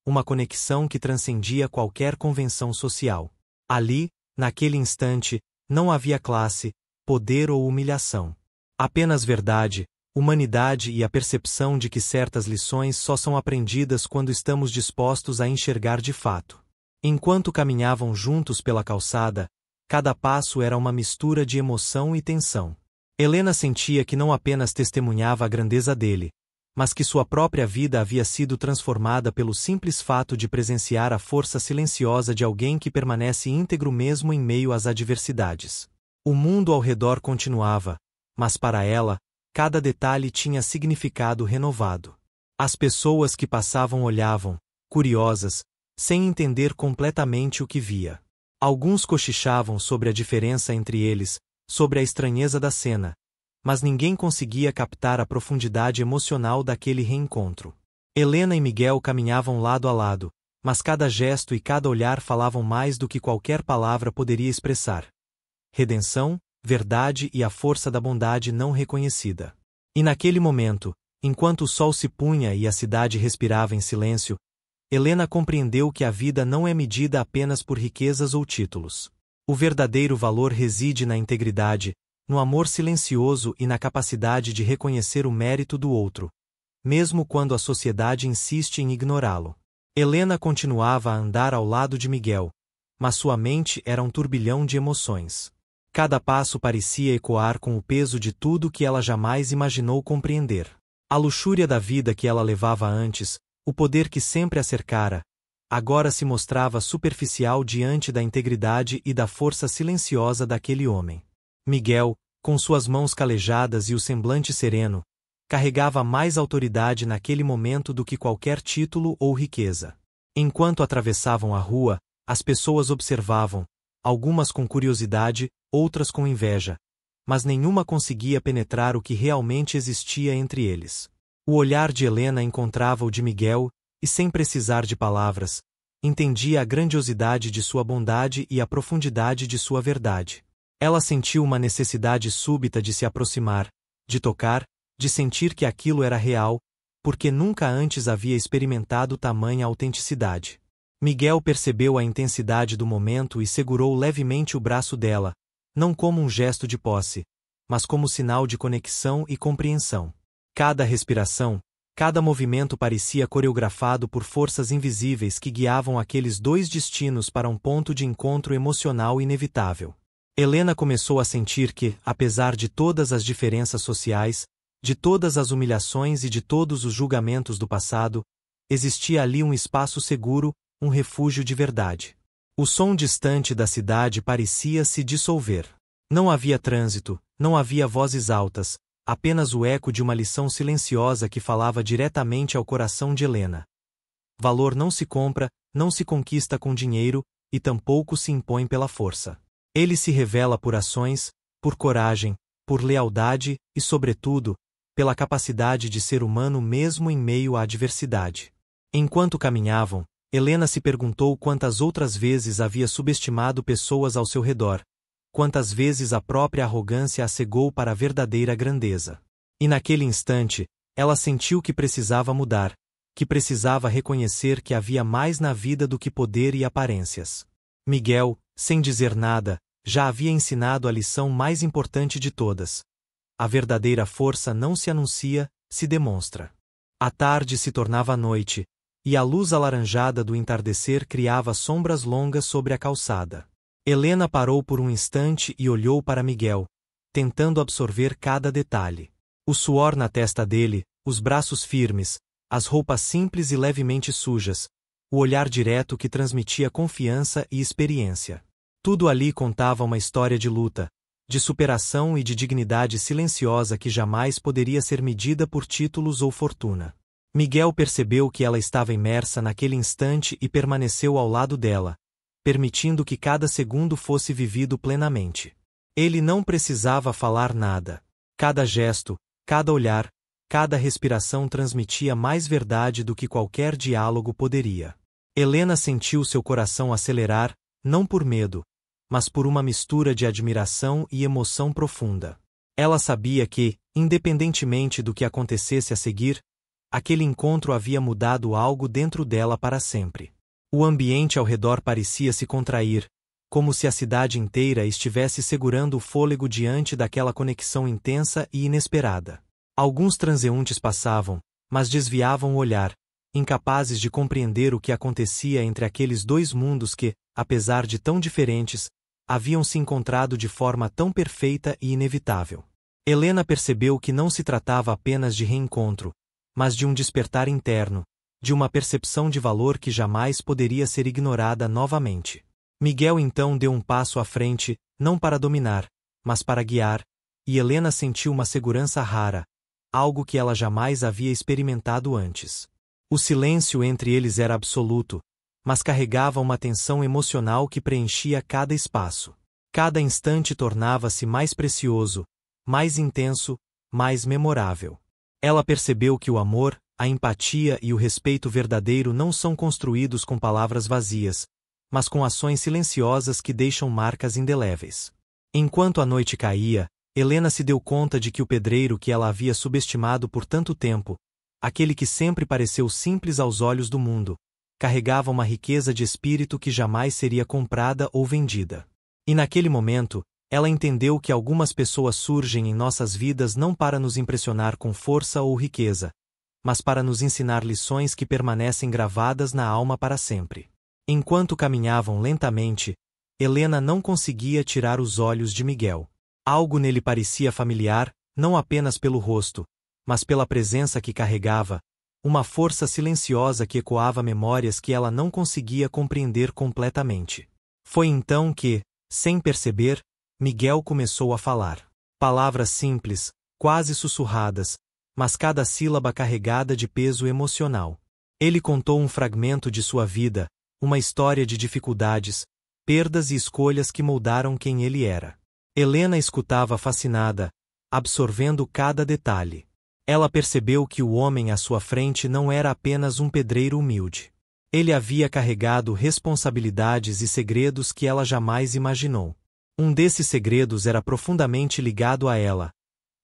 Uma conexão que transcendia qualquer convenção social. Ali, naquele instante, não havia classe, poder ou humilhação. Apenas verdade, humanidade e a percepção de que certas lições só são aprendidas quando estamos dispostos a enxergar de fato. Enquanto caminhavam juntos pela calçada, cada passo era uma mistura de emoção e tensão. Helena sentia que não apenas testemunhava a grandeza dele, mas que sua própria vida havia sido transformada pelo simples fato de presenciar a força silenciosa de alguém que permanece íntegro mesmo em meio às adversidades. O mundo ao redor continuava, mas para ela, cada detalhe tinha significado renovado. As pessoas que passavam olhavam, curiosas, sem entender completamente o que via. Alguns cochichavam sobre a diferença entre eles, sobre a estranheza da cena, mas ninguém conseguia captar a profundidade emocional daquele reencontro. Helena e Miguel caminhavam lado a lado, mas cada gesto e cada olhar falavam mais do que qualquer palavra poderia expressar. Redenção, verdade e a força da bondade não reconhecida. E naquele momento, enquanto o sol se punha e a cidade respirava em silêncio, Helena compreendeu que a vida não é medida apenas por riquezas ou títulos. O verdadeiro valor reside na integridade, no amor silencioso e na capacidade de reconhecer o mérito do outro, mesmo quando a sociedade insiste em ignorá-lo. Helena continuava a andar ao lado de Miguel, mas sua mente era um turbilhão de emoções. Cada passo parecia ecoar com o peso de tudo que ela jamais imaginou compreender. A luxúria da vida que ela levava antes, o poder que sempre a cercara, agora se mostrava superficial diante da integridade e da força silenciosa daquele homem. Miguel, com suas mãos calejadas e o semblante sereno, carregava mais autoridade naquele momento do que qualquer título ou riqueza. Enquanto atravessavam a rua, as pessoas observavam, algumas com curiosidade, outras com inveja, mas nenhuma conseguia penetrar o que realmente existia entre eles. O olhar de Helena encontrava o de Miguel, e sem precisar de palavras, entendia a grandiosidade de sua bondade e a profundidade de sua verdade. Ela sentiu uma necessidade súbita de se aproximar, de tocar, de sentir que aquilo era real, porque nunca antes havia experimentado tamanha autenticidade. Miguel percebeu a intensidade do momento e segurou levemente o braço dela, não como um gesto de posse, mas como sinal de conexão e compreensão. Cada respiração, cada movimento parecia coreografado por forças invisíveis que guiavam aqueles dois destinos para um ponto de encontro emocional inevitável. Helena começou a sentir que, apesar de todas as diferenças sociais, de todas as humilhações e de todos os julgamentos do passado, existia ali um espaço seguro, um refúgio de verdade. O som distante da cidade parecia se dissolver. Não havia trânsito, não havia vozes altas, apenas o eco de uma lição silenciosa que falava diretamente ao coração de Helena. Valor não se compra, não se conquista com dinheiro, e tampouco se impõe pela força. Ele se revela por ações, por coragem, por lealdade e, sobretudo, pela capacidade de ser humano mesmo em meio à adversidade. Enquanto caminhavam, Helena se perguntou quantas outras vezes havia subestimado pessoas ao seu redor, quantas vezes a própria arrogância a cegou para a verdadeira grandeza. E naquele instante, ela sentiu que precisava mudar, que precisava reconhecer que havia mais na vida do que poder e aparências. Miguel, sem dizer nada, já havia ensinado a lição mais importante de todas. A verdadeira força não se anuncia, se demonstra. A tarde se tornava noite, e a luz alaranjada do entardecer criava sombras longas sobre a calçada. Helena parou por um instante e olhou para Miguel, tentando absorver cada detalhe. O suor na testa dele, os braços firmes, as roupas simples e levemente sujas, o olhar direto que transmitia confiança e experiência. Tudo ali contava uma história de luta, de superação e de dignidade silenciosa que jamais poderia ser medida por títulos ou fortuna. Miguel percebeu que ela estava imersa naquele instante e permaneceu ao lado dela, permitindo que cada segundo fosse vivido plenamente. Ele não precisava falar nada. Cada gesto, cada olhar, cada respiração transmitia mais verdade do que qualquer diálogo poderia. Helena sentiu seu coração acelerar, não por medo, mas por uma mistura de admiração e emoção profunda. Ela sabia que, independentemente do que acontecesse a seguir, aquele encontro havia mudado algo dentro dela para sempre. O ambiente ao redor parecia se contrair, como se a cidade inteira estivesse segurando o fôlego diante daquela conexão intensa e inesperada. Alguns transeuntes passavam, mas desviavam o olhar, incapazes de compreender o que acontecia entre aqueles dois mundos que, apesar de tão diferentes, haviam se encontrado de forma tão perfeita e inevitável. Helena percebeu que não se tratava apenas de reencontro, mas de um despertar interno, de uma percepção de valor que jamais poderia ser ignorada novamente. Miguel então deu um passo à frente, não para dominar, mas para guiar, e Helena sentiu uma segurança rara, algo que ela jamais havia experimentado antes. O silêncio entre eles era absoluto, mas carregava uma tensão emocional que preenchia cada espaço. Cada instante tornava-se mais precioso, mais intenso, mais memorável. Ela percebeu que o amor, a empatia e o respeito verdadeiro não são construídos com palavras vazias, mas com ações silenciosas que deixam marcas indeléveis. Enquanto a noite caía, Helena se deu conta de que o pedreiro que ela havia subestimado por tanto tempo, aquele que sempre pareceu simples aos olhos do mundo, carregava uma riqueza de espírito que jamais seria comprada ou vendida. E naquele momento, ela entendeu que algumas pessoas surgem em nossas vidas não para nos impressionar com força ou riqueza, mas para nos ensinar lições que permanecem gravadas na alma para sempre. Enquanto caminhavam lentamente, Helena não conseguia tirar os olhos de Miguel. Algo nele parecia familiar, não apenas pelo rosto, mas pela presença que carregava, uma força silenciosa que ecoava memórias que ela não conseguia compreender completamente. Foi então que, sem perceber, Miguel começou a falar. Palavras simples, quase sussurradas, mas cada sílaba carregada de peso emocional. Ele contou um fragmento de sua vida, uma história de dificuldades, perdas e escolhas que moldaram quem ele era. Helena escutava fascinada, absorvendo cada detalhe. Ela percebeu que o homem à sua frente não era apenas um pedreiro humilde. Ele havia carregado responsabilidades e segredos que ela jamais imaginou. Um desses segredos era profundamente ligado a ela,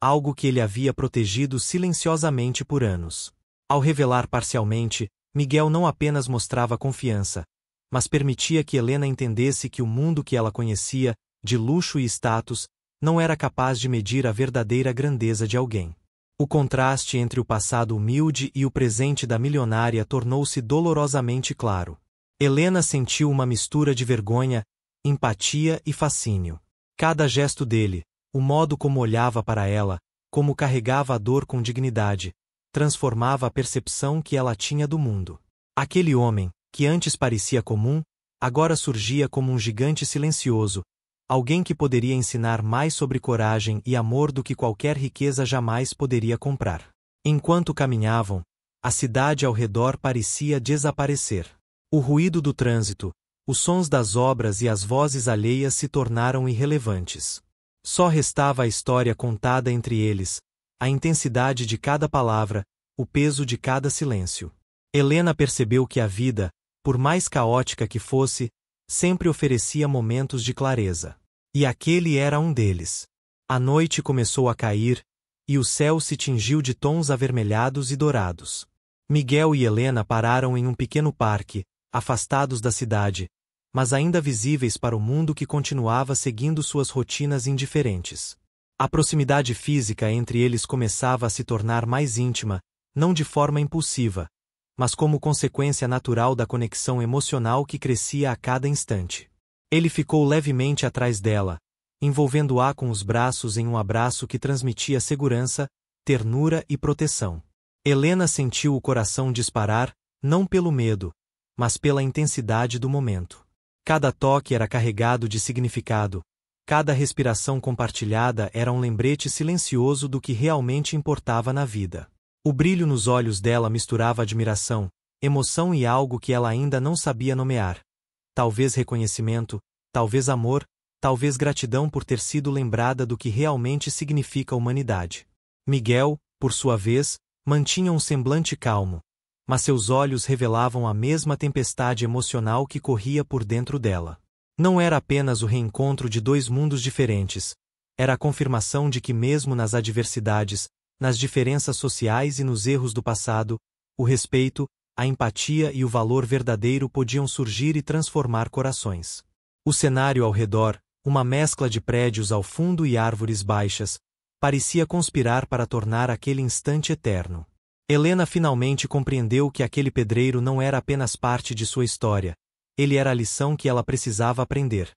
algo que ele havia protegido silenciosamente por anos. Ao revelar parcialmente, Miguel não apenas mostrava confiança, mas permitia que Helena entendesse que o mundo que ela conhecia, de luxo e status, não era capaz de medir a verdadeira grandeza de alguém. O contraste entre o passado humilde e o presente da milionária tornou-se dolorosamente claro. Helena sentiu uma mistura de vergonha, empatia e fascínio. Cada gesto dele, o modo como olhava para ela, como carregava a dor com dignidade, transformava a percepção que ela tinha do mundo. Aquele homem, que antes parecia comum, agora surgia como um gigante silencioso, alguém que poderia ensinar mais sobre coragem e amor do que qualquer riqueza jamais poderia comprar. Enquanto caminhavam, a cidade ao redor parecia desaparecer. O ruído do trânsito, os sons das obras e as vozes alheias se tornaram irrelevantes. Só restava a história contada entre eles, a intensidade de cada palavra, o peso de cada silêncio. Helena percebeu que a vida, por mais caótica que fosse, sempre oferecia momentos de clareza. E aquele era um deles. A noite começou a cair, e o céu se tingiu de tons avermelhados e dourados. Miguel e Helena pararam em um pequeno parque, afastados da cidade, mas ainda visíveis para o mundo que continuava seguindo suas rotinas indiferentes. A proximidade física entre eles começava a se tornar mais íntima, não de forma impulsiva, mas como consequência natural da conexão emocional que crescia a cada instante. Ele ficou levemente atrás dela, envolvendo-a com os braços em um abraço que transmitia segurança, ternura e proteção. Helena sentiu o coração disparar, não pelo medo, mas pela intensidade do momento. Cada toque era carregado de significado, cada respiração compartilhada era um lembrete silencioso do que realmente importava na vida. O brilho nos olhos dela misturava admiração, emoção e algo que ela ainda não sabia nomear. Talvez reconhecimento, talvez amor, talvez gratidão por ter sido lembrada do que realmente significa a humanidade. Miguel, por sua vez, mantinha um semblante calmo, mas seus olhos revelavam a mesma tempestade emocional que corria por dentro dela. Não era apenas o reencontro de dois mundos diferentes, era a confirmação de que mesmo nas adversidades, nas diferenças sociais e nos erros do passado, o respeito, a empatia e o valor verdadeiro podiam surgir e transformar corações. O cenário ao redor, uma mescla de prédios ao fundo e árvores baixas, parecia conspirar para tornar aquele instante eterno. Helena finalmente compreendeu que aquele pedreiro não era apenas parte de sua história, ele era a lição que ela precisava aprender.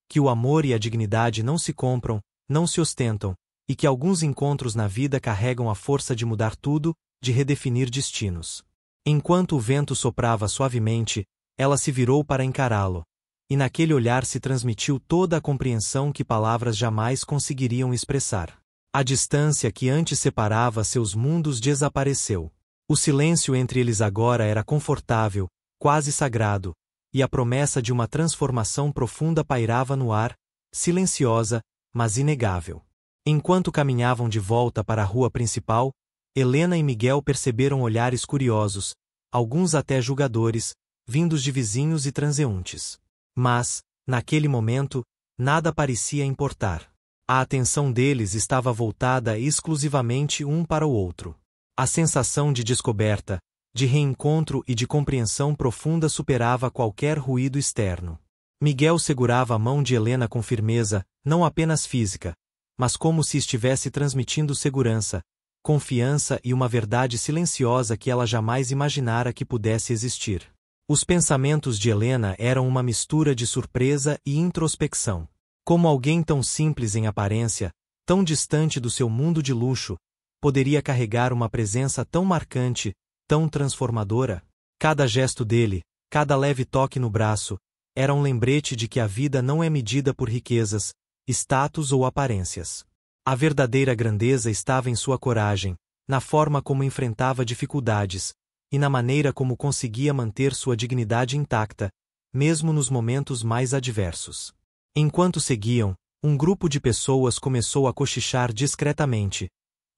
Que o amor e a dignidade não se compram, não se ostentam, e que alguns encontros na vida carregam a força de mudar tudo, de redefinir destinos. Enquanto o vento soprava suavemente, ela se virou para encará-lo, e naquele olhar se transmitiu toda a compreensão que palavras jamais conseguiriam expressar. A distância que antes separava seus mundos desapareceu. O silêncio entre eles agora era confortável, quase sagrado, e a promessa de uma transformação profunda pairava no ar, silenciosa, mas inegável. Enquanto caminhavam de volta para a rua principal, Helena e Miguel perceberam olhares curiosos, alguns até julgadores, vindos de vizinhos e transeuntes. Mas, naquele momento, nada parecia importar. A atenção deles estava voltada exclusivamente um para o outro. A sensação de descoberta, de reencontro e de compreensão profunda superava qualquer ruído externo. Miguel segurava a mão de Helena com firmeza, não apenas física, mas como se estivesse transmitindo segurança, confiança e uma verdade silenciosa que ela jamais imaginara que pudesse existir. Os pensamentos de Helena eram uma mistura de surpresa e introspecção. Como alguém tão simples em aparência, tão distante do seu mundo de luxo, poderia carregar uma presença tão marcante, tão transformadora? Cada gesto dele, cada leve toque no braço, era um lembrete de que a vida não é medida por riquezas, status ou aparências. A verdadeira grandeza estava em sua coragem, na forma como enfrentava dificuldades, e na maneira como conseguia manter sua dignidade intacta, mesmo nos momentos mais adversos. Enquanto seguiam, um grupo de pessoas começou a cochichar discretamente,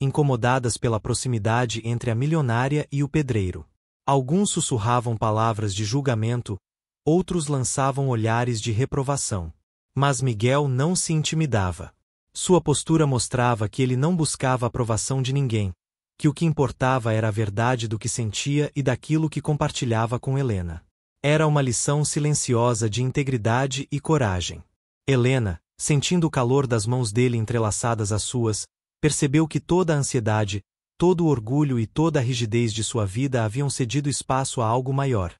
incomodadas pela proximidade entre a milionária e o pedreiro. Alguns sussurravam palavras de julgamento, outros lançavam olhares de reprovação. Mas Miguel não se intimidava. Sua postura mostrava que ele não buscava a aprovação de ninguém, que o que importava era a verdade do que sentia e daquilo que compartilhava com Helena. Era uma lição silenciosa de integridade e coragem. Helena, sentindo o calor das mãos dele entrelaçadas às suas, percebeu que toda a ansiedade, todo o orgulho e toda a rigidez de sua vida haviam cedido espaço a algo maior: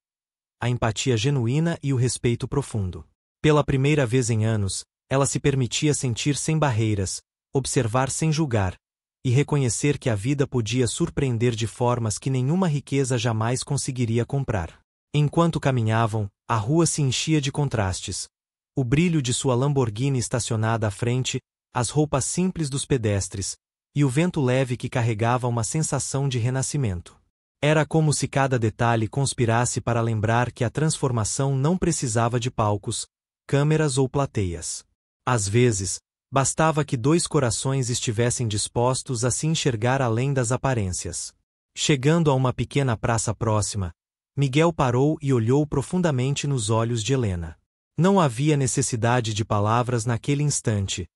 a empatia genuína e o respeito profundo. Pela primeira vez em anos, ela se permitia sentir sem barreiras, observar sem julgar, e reconhecer que a vida podia surpreender de formas que nenhuma riqueza jamais conseguiria comprar. Enquanto caminhavam, a rua se enchia de contrastes. O brilho de sua Lamborghini estacionada à frente, as roupas simples dos pedestres, e o vento leve que carregava uma sensação de renascimento. Era como se cada detalhe conspirasse para lembrar que a transformação não precisava de palcos, câmeras ou plateias. Às vezes, bastava que dois corações estivessem dispostos a se enxergar além das aparências. Chegando a uma pequena praça próxima, Miguel parou e olhou profundamente nos olhos de Helena. Não havia necessidade de palavras naquele instante.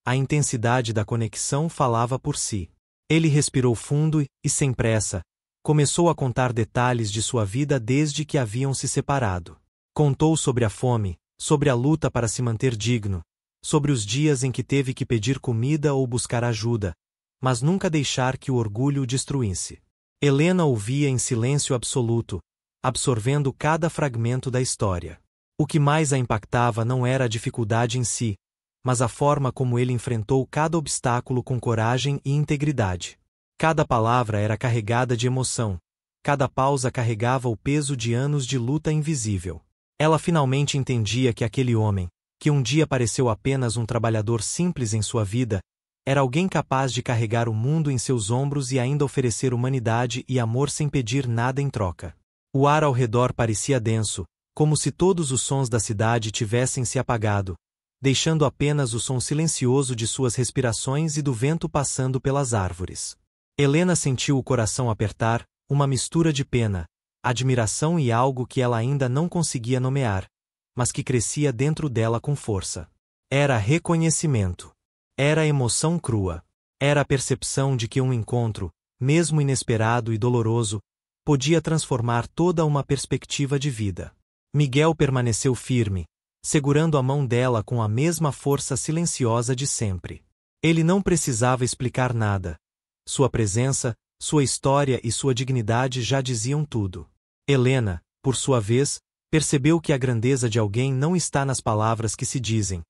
A intensidade da conexão falava por si. Ele respirou fundo e, sem pressa, começou a contar detalhes de sua vida desde que haviam se separado. Contou sobre a fome, sobre a luta para se manter digno, sobre os dias em que teve que pedir comida ou buscar ajuda, mas nunca deixar que o orgulho o destruísse. Helena ouvia em silêncio absoluto, absorvendo cada fragmento da história. O que mais a impactava não era a dificuldade em si, mas a forma como ele enfrentou cada obstáculo com coragem e integridade. Cada palavra era carregada de emoção, cada pausa carregava o peso de anos de luta invisível. Ela finalmente entendia que aquele homem, que um dia pareceu apenas um trabalhador simples em sua vida, era alguém capaz de carregar o mundo em seus ombros e ainda oferecer humanidade e amor sem pedir nada em troca. O ar ao redor parecia denso, como se todos os sons da cidade tivessem se apagado, deixando apenas o som silencioso de suas respirações e do vento passando pelas árvores. Helena sentiu o coração apertar, uma mistura de pena, admiração e algo que ela ainda não conseguia nomear, mas que crescia dentro dela com força. Era reconhecimento. Era emoção crua. Era a percepção de que um encontro, mesmo inesperado e doloroso, podia transformar toda uma perspectiva de vida. Miguel permaneceu firme, segurando a mão dela com a mesma força silenciosa de sempre. Ele não precisava explicar nada. Sua presença, sua história e sua dignidade já diziam tudo. Helena, por sua vez, percebeu que a grandeza de alguém não está nas palavras que se dizem,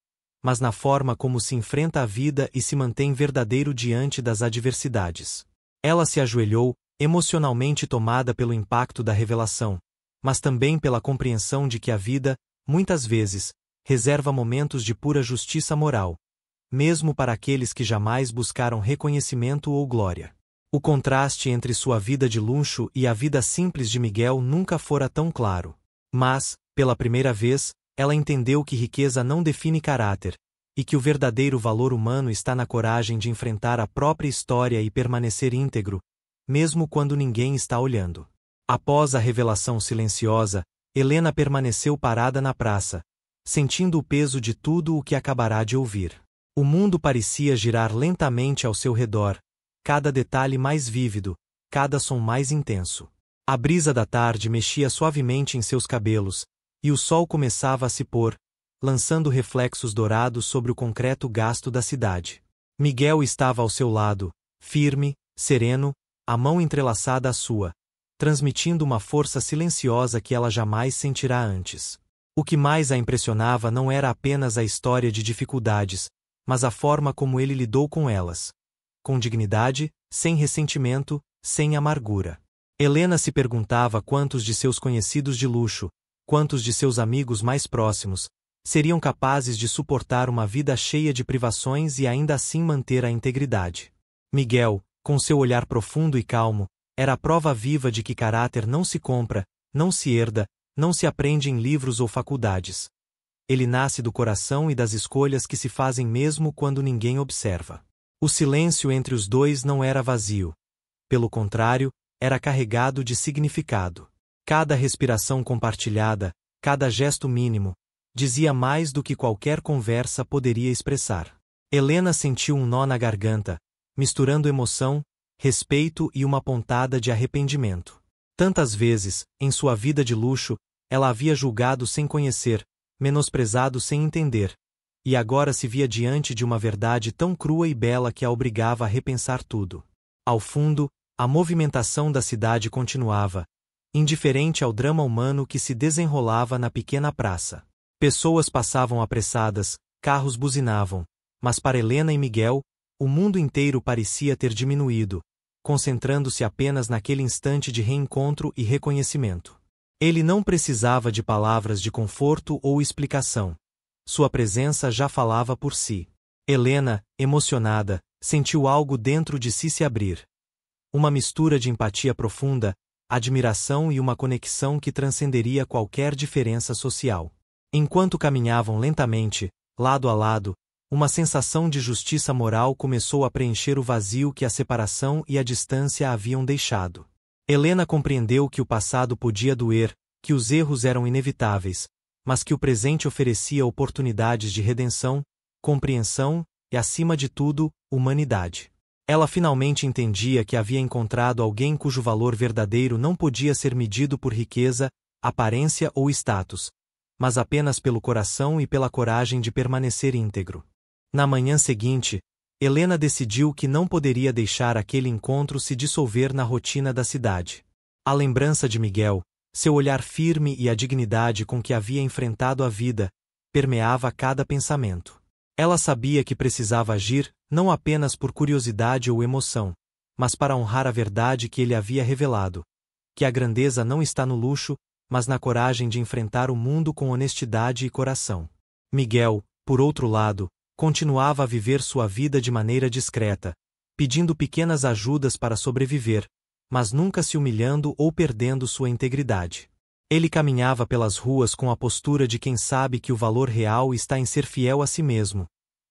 mas na forma como se enfrenta a vida e se mantém verdadeiro diante das adversidades. Ela se ajoelhou, emocionalmente tomada pelo impacto da revelação, mas também pela compreensão de que a vida, muitas vezes, reserva momentos de pura justiça moral, mesmo para aqueles que jamais buscaram reconhecimento ou glória. O contraste entre sua vida de luxo e a vida simples de Miguel nunca fora tão claro. Mas, pela primeira vez, ela entendeu que riqueza não define caráter, e que o verdadeiro valor humano está na coragem de enfrentar a própria história e permanecer íntegro, mesmo quando ninguém está olhando. Após a revelação silenciosa, Helena permaneceu parada na praça, sentindo o peso de tudo o que acabará de ouvir. O mundo parecia girar lentamente ao seu redor, cada detalhe mais vívido, cada som mais intenso. A brisa da tarde mexia suavemente em seus cabelos, e o sol começava a se pôr, lançando reflexos dourados sobre o concreto gasto da cidade. Miguel estava ao seu lado, firme, sereno, a mão entrelaçada à sua, transmitindo uma força silenciosa que ela jamais sentirá antes. O que mais a impressionava não era apenas a história de dificuldades, mas a forma como ele lidou com elas. Com dignidade, sem ressentimento, sem amargura. Helena se perguntava quantos de seus conhecidos de luxo, quantos de seus amigos mais próximos, seriam capazes de suportar uma vida cheia de privações e ainda assim manter a integridade. Miguel, com seu olhar profundo e calmo, era a prova viva de que caráter não se compra, não se herda, não se aprende em livros ou faculdades. Ele nasce do coração e das escolhas que se fazem mesmo quando ninguém observa. O silêncio entre os dois não era vazio. Pelo contrário, era carregado de significado. Cada respiração compartilhada, cada gesto mínimo, dizia mais do que qualquer conversa poderia expressar. Helena sentiu um nó na garganta, misturando emoção, respeito e uma pontada de arrependimento. Tantas vezes, em sua vida de luxo, ela havia julgado sem conhecer, menosprezado sem entender, e agora se via diante de uma verdade tão crua e bela que a obrigava a repensar tudo. Ao fundo, a movimentação da cidade continuava, indiferente ao drama humano que se desenrolava na pequena praça. Pessoas passavam apressadas, carros buzinavam, mas para Helena e Miguel, o mundo inteiro parecia ter diminuído, concentrando-se apenas naquele instante de reencontro e reconhecimento. Ele não precisava de palavras de conforto ou explicação. Sua presença já falava por si. Helena, emocionada, sentiu algo dentro de si se abrir. Uma mistura de empatia profunda, admiração e uma conexão que transcenderia qualquer diferença social. Enquanto caminhavam lentamente, lado a lado, uma sensação de justiça moral começou a preencher o vazio que a separação e a distância haviam deixado. Helena compreendeu que o passado podia doer, que os erros eram inevitáveis, mas que o presente oferecia oportunidades de redenção, compreensão e, acima de tudo, humanidade. Ela finalmente entendia que havia encontrado alguém cujo valor verdadeiro não podia ser medido por riqueza, aparência ou status, mas apenas pelo coração e pela coragem de permanecer íntegro. Na manhã seguinte, Helena decidiu que não poderia deixar aquele encontro se dissolver na rotina da cidade. A lembrança de Miguel, seu olhar firme e a dignidade com que havia enfrentado a vida, permeava cada pensamento. Ela sabia que precisava agir, não apenas por curiosidade ou emoção, mas para honrar a verdade que ele havia revelado, que a grandeza não está no luxo, mas na coragem de enfrentar o mundo com honestidade e coração. Miguel, por outro lado, continuava a viver sua vida de maneira discreta, pedindo pequenas ajudas para sobreviver, mas nunca se humilhando ou perdendo sua integridade. Ele caminhava pelas ruas com a postura de quem sabe que o valor real está em ser fiel a si mesmo,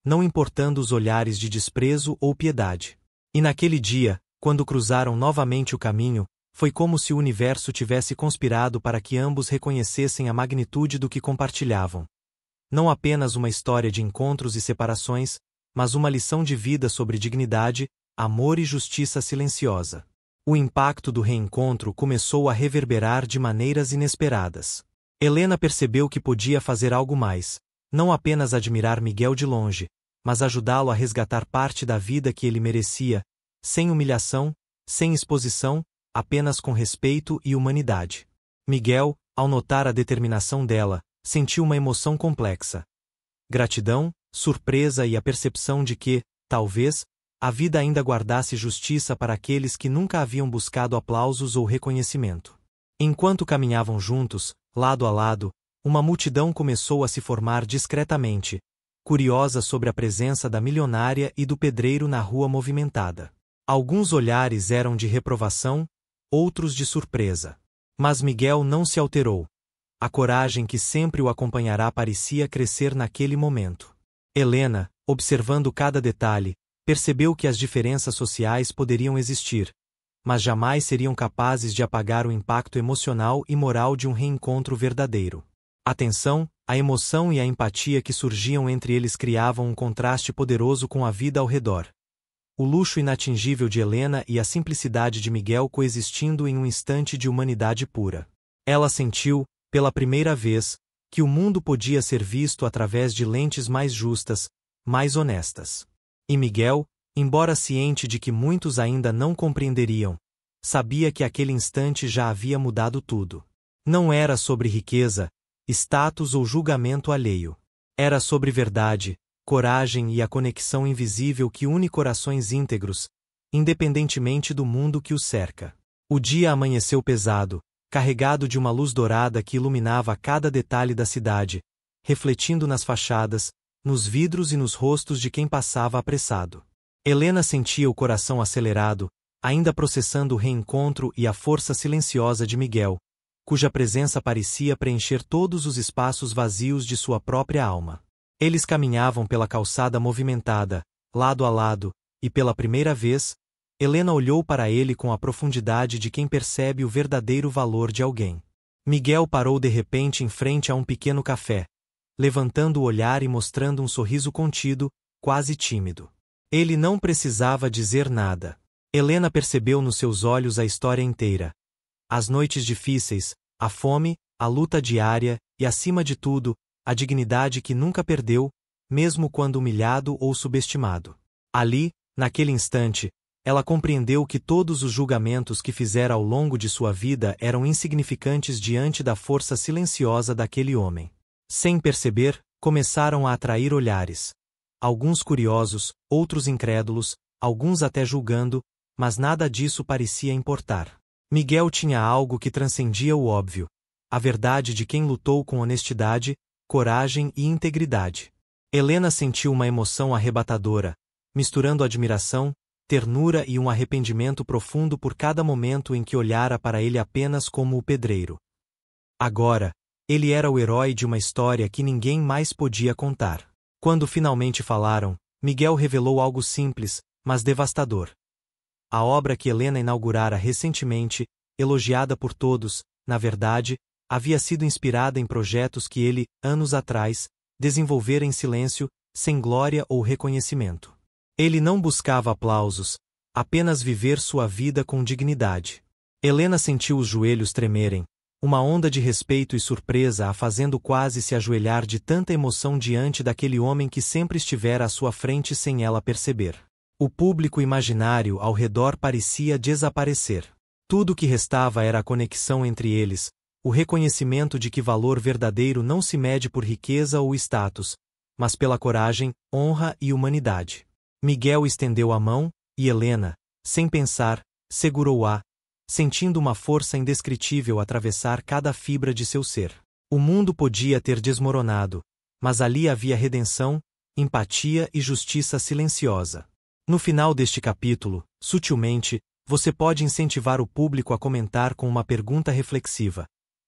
não importando os olhares de desprezo ou piedade. E naquele dia, quando cruzaram novamente o caminho, foi como se o universo tivesse conspirado para que ambos reconhecessem a magnitude do que compartilhavam. Não apenas uma história de encontros e separações, mas uma lição de vida sobre dignidade, amor e justiça silenciosa. O impacto do reencontro começou a reverberar de maneiras inesperadas. Helena percebeu que podia fazer algo mais, não apenas admirar Miguel de longe, mas ajudá-lo a resgatar parte da vida que ele merecia, sem humilhação, sem exposição, apenas com respeito e humanidade. Miguel, ao notar a determinação dela, sentiu uma emoção complexa. Gratidão, surpresa e a percepção de que, talvez, a vida ainda guardasse justiça para aqueles que nunca haviam buscado aplausos ou reconhecimento. Enquanto caminhavam juntos, lado a lado, uma multidão começou a se formar discretamente, curiosa sobre a presença da milionária e do pedreiro na rua movimentada. Alguns olhares eram de reprovação, outros de surpresa. Mas Miguel não se alterou. A coragem que sempre o acompanhará parecia crescer naquele momento. Helena, observando cada detalhe, percebeu que as diferenças sociais poderiam existir, mas jamais seriam capazes de apagar o impacto emocional e moral de um reencontro verdadeiro. A tensão, a emoção e a empatia que surgiam entre eles criavam um contraste poderoso com a vida ao redor. O luxo inatingível de Helena e a simplicidade de Miguel coexistindo em um instante de humanidade pura. Ela sentiu, pela primeira vez, que o mundo podia ser visto através de lentes mais justas, mais honestas. E Miguel, embora ciente de que muitos ainda não compreenderiam, sabia que aquele instante já havia mudado tudo. Não era sobre riqueza, status ou julgamento alheio. Era sobre verdade, coragem e a conexão invisível que une corações íntegros, independentemente do mundo que os cerca. O dia amanheceu pesado, carregado de uma luz dourada que iluminava cada detalhe da cidade, refletindo nas fachadas, nos vidros e nos rostos de quem passava apressado. Helena sentia o coração acelerado, ainda processando o reencontro e a força silenciosa de Miguel, cuja presença parecia preencher todos os espaços vazios de sua própria alma. Eles caminhavam pela calçada movimentada, lado a lado, e pela primeira vez, Helena olhou para ele com a profundidade de quem percebe o verdadeiro valor de alguém. Miguel parou de repente em frente a um pequeno café, levantando o olhar e mostrando um sorriso contido, quase tímido. Ele não precisava dizer nada. Helena percebeu nos seus olhos a história inteira. As noites difíceis, a fome, a luta diária e, acima de tudo, a dignidade que nunca perdeu, mesmo quando humilhado ou subestimado. Ali, naquele instante, ela compreendeu que todos os julgamentos que fizera ao longo de sua vida eram insignificantes diante da força silenciosa daquele homem. Sem perceber, começaram a atrair olhares. Alguns curiosos, outros incrédulos, alguns até julgando, mas nada disso parecia importar. Miguel tinha algo que transcendia o óbvio, a verdade de quem lutou com honestidade, coragem e integridade. Helena sentiu uma emoção arrebatadora, misturando admiração, ternura e um arrependimento profundo por cada momento em que olhara para ele apenas como o pedreiro. Agora, ele era o herói de uma história que ninguém mais podia contar. Quando finalmente falaram, Miguel revelou algo simples, mas devastador. A obra que Helena inaugurara recentemente, elogiada por todos, na verdade, havia sido inspirada em projetos que ele, anos atrás, desenvolvera em silêncio, sem glória ou reconhecimento. Ele não buscava aplausos, apenas viver sua vida com dignidade. Helena sentiu os joelhos tremerem, uma onda de respeito e surpresa a fazendo quase se ajoelhar de tanta emoção diante daquele homem que sempre estivera à sua frente sem ela perceber. O público imaginário ao redor parecia desaparecer. Tudo o que restava era a conexão entre eles, o reconhecimento de que valor verdadeiro não se mede por riqueza ou status, mas pela coragem, honra e humanidade. Miguel estendeu a mão, e Helena, sem pensar, segurou-a, sentindo uma força indescritível atravessar cada fibra de seu ser. O mundo podia ter desmoronado, mas ali havia redenção, empatia e justiça silenciosa. No final deste capítulo, sutilmente, você pode incentivar o público a comentar com uma pergunta reflexiva.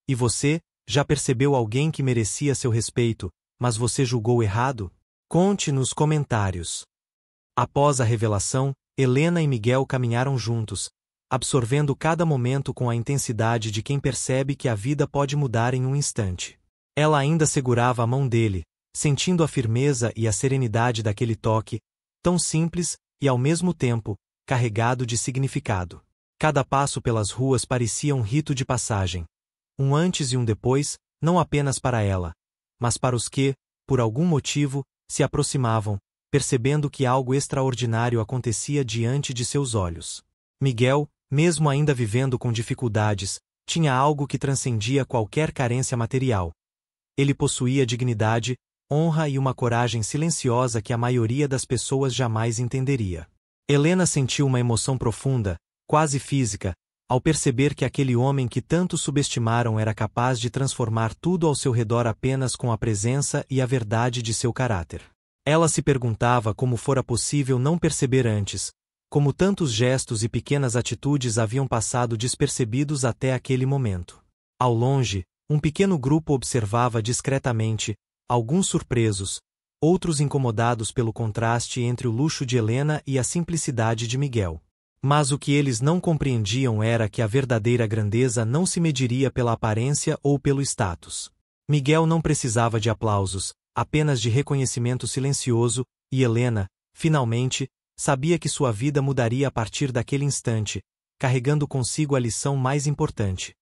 E você, já percebeu alguém que merecia seu respeito, mas você julgou errado? Conte nos comentários. Após a revelação, Helena e Miguel caminharam juntos, absorvendo cada momento com a intensidade de quem percebe que a vida pode mudar em um instante. Ela ainda segurava a mão dele, sentindo a firmeza e a serenidade daquele toque, tão simples e, ao mesmo tempo, carregado de significado. Cada passo pelas ruas parecia um rito de passagem. Um antes e um depois, não apenas para ela, mas para os que, por algum motivo, se aproximavam, percebendo que algo extraordinário acontecia diante de seus olhos. Miguel, mesmo ainda vivendo com dificuldades, tinha algo que transcendia qualquer carência material. Ele possuía dignidade, honra e uma coragem silenciosa que a maioria das pessoas jamais entenderia. Helena sentiu uma emoção profunda, quase física, ao perceber que aquele homem que tanto subestimaram era capaz de transformar tudo ao seu redor apenas com a presença e a verdade de seu caráter. Ela se perguntava como fora possível não perceber antes, como tantos gestos e pequenas atitudes haviam passado despercebidos até aquele momento. Ao longe, um pequeno grupo observava discretamente, alguns surpresos, outros incomodados pelo contraste entre o luxo de Helena e a simplicidade de Miguel. Mas o que eles não compreendiam era que a verdadeira grandeza não se mediria pela aparência ou pelo status. Miguel não precisava de aplausos, apenas de reconhecimento silencioso, e Helena, finalmente, sabia que sua vida mudaria a partir daquele instante, carregando consigo a lição mais importante.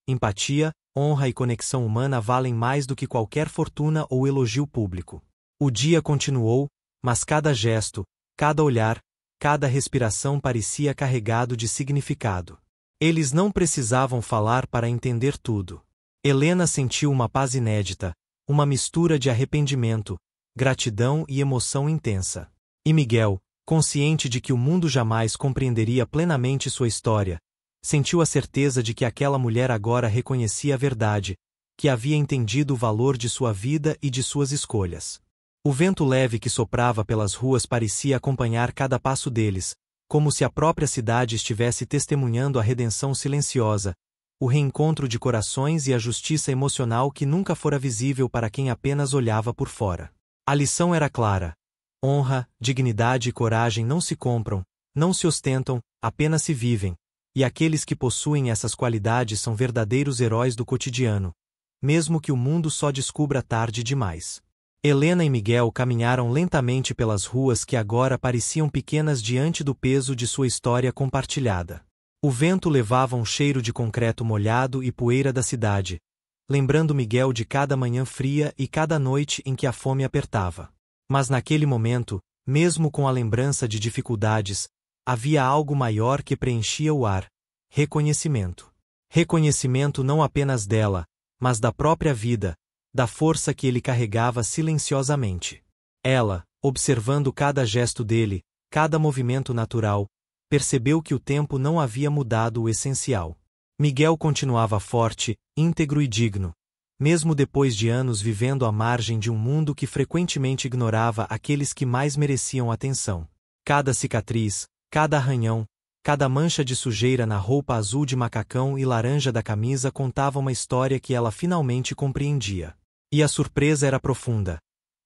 Empatia, honra e conexão humana valem mais do que qualquer fortuna ou elogio público. O dia continuou, mas cada gesto, cada olhar, cada respiração parecia carregado de significado. Eles não precisavam falar para entender tudo. Helena sentiu uma paz inédita, uma mistura de arrependimento, gratidão e emoção intensa. E Miguel, consciente de que o mundo jamais compreenderia plenamente sua história, sentiu a certeza de que aquela mulher agora reconhecia a verdade, que havia entendido o valor de sua vida e de suas escolhas. O vento leve que soprava pelas ruas parecia acompanhar cada passo deles, como se a própria cidade estivesse testemunhando a redenção silenciosa, o reencontro de corações e a justiça emocional que nunca fora visível para quem apenas olhava por fora. A lição era clara. Honra, dignidade e coragem não se compram, não se ostentam, apenas se vivem, e aqueles que possuem essas qualidades são verdadeiros heróis do cotidiano, mesmo que o mundo só descubra tarde demais. Helena e Miguel caminharam lentamente pelas ruas que agora pareciam pequenas diante do peso de sua história compartilhada. O vento levava um cheiro de concreto molhado e poeira da cidade, lembrando Miguel de cada manhã fria e cada noite em que a fome apertava. Mas naquele momento, mesmo com a lembrança de dificuldades, havia algo maior que preenchia o ar: reconhecimento. Reconhecimento não apenas dela, mas da própria vida, da força que ele carregava silenciosamente. Ela, observando cada gesto dele, cada movimento natural, percebeu que o tempo não havia mudado o essencial. Miguel continuava forte, íntegro e digno, mesmo depois de anos vivendo à margem de um mundo que frequentemente ignorava aqueles que mais mereciam atenção. Cada cicatriz, cada arranhão, cada mancha de sujeira na roupa azul de macacão e laranja da camisa contava uma história que ela finalmente compreendia. E a surpresa era profunda.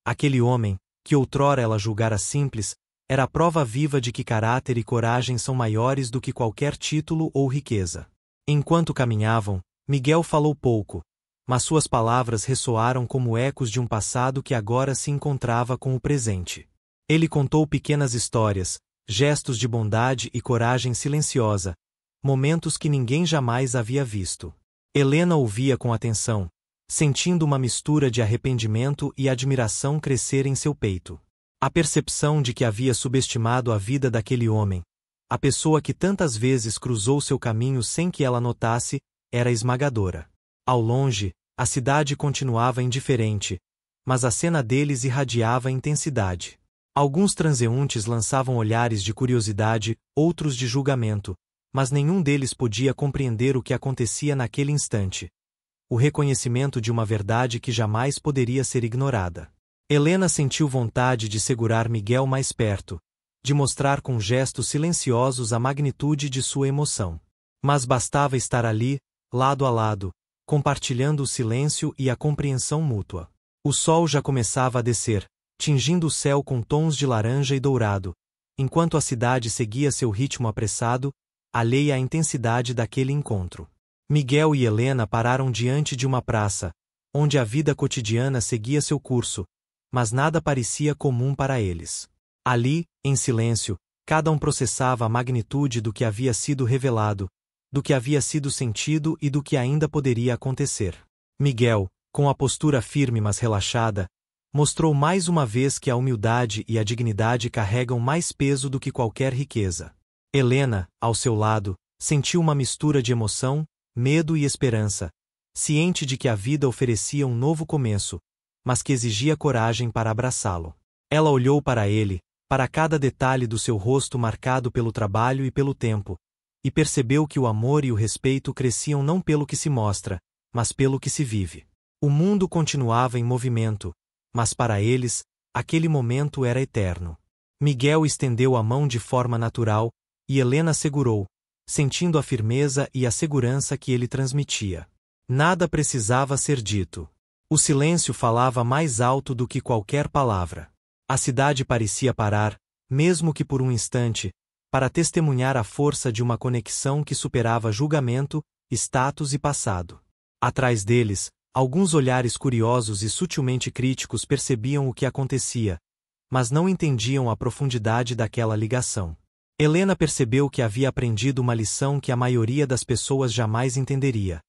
Aquele homem, que outrora ela julgara simples, era a prova viva de que caráter e coragem são maiores do que qualquer título ou riqueza. Enquanto caminhavam, Miguel falou pouco, mas suas palavras ressoaram como ecos de um passado que agora se encontrava com o presente. Ele contou pequenas histórias, gestos de bondade e coragem silenciosa, momentos que ninguém jamais havia visto. Helena ouvia com atenção, sentindo uma mistura de arrependimento e admiração crescer em seu peito. A percepção de que havia subestimado a vida daquele homem, a pessoa que tantas vezes cruzou seu caminho sem que ela notasse, era esmagadora. Ao longe, a cidade continuava indiferente, mas a cena deles irradiava intensidade. Alguns transeuntes lançavam olhares de curiosidade, outros de julgamento, mas nenhum deles podia compreender o que acontecia naquele instante. O reconhecimento de uma verdade que jamais poderia ser ignorada. Helena sentiu vontade de segurar Miguel mais perto, de mostrar com gestos silenciosos a magnitude de sua emoção. Mas bastava estar ali, lado a lado, compartilhando o silêncio e a compreensão mútua. O sol já começava a descer, tingindo o céu com tons de laranja e dourado, enquanto a cidade seguia seu ritmo apressado, alheia à intensidade daquele encontro. Miguel e Helena pararam diante de uma praça, onde a vida cotidiana seguia seu curso, mas nada parecia comum para eles. Ali, em silêncio, cada um processava a magnitude do que havia sido revelado, do que havia sido sentido e do que ainda poderia acontecer. Miguel, com a postura firme mas relaxada, mostrou mais uma vez que a humildade e a dignidade carregam mais peso do que qualquer riqueza. Helena, ao seu lado, sentiu uma mistura de emoção, medo e esperança, ciente de que a vida oferecia um novo começo, mas que exigia coragem para abraçá-lo. Ela olhou para ele, para cada detalhe do seu rosto marcado pelo trabalho e pelo tempo, e percebeu que o amor e o respeito cresciam não pelo que se mostra, mas pelo que se vive. O mundo continuava em movimento, mas para eles, aquele momento era eterno. Miguel estendeu a mão de forma natural, e Helena segurou, sentindo a firmeza e a segurança que ele transmitia. Nada precisava ser dito. O silêncio falava mais alto do que qualquer palavra. A cidade parecia parar, mesmo que por um instante, para testemunhar a força de uma conexão que superava julgamento, status e passado. Atrás deles, alguns olhares curiosos e sutilmente críticos percebiam o que acontecia, mas não entendiam a profundidade daquela ligação. Helena percebeu que havia aprendido uma lição que a maioria das pessoas jamais entenderia.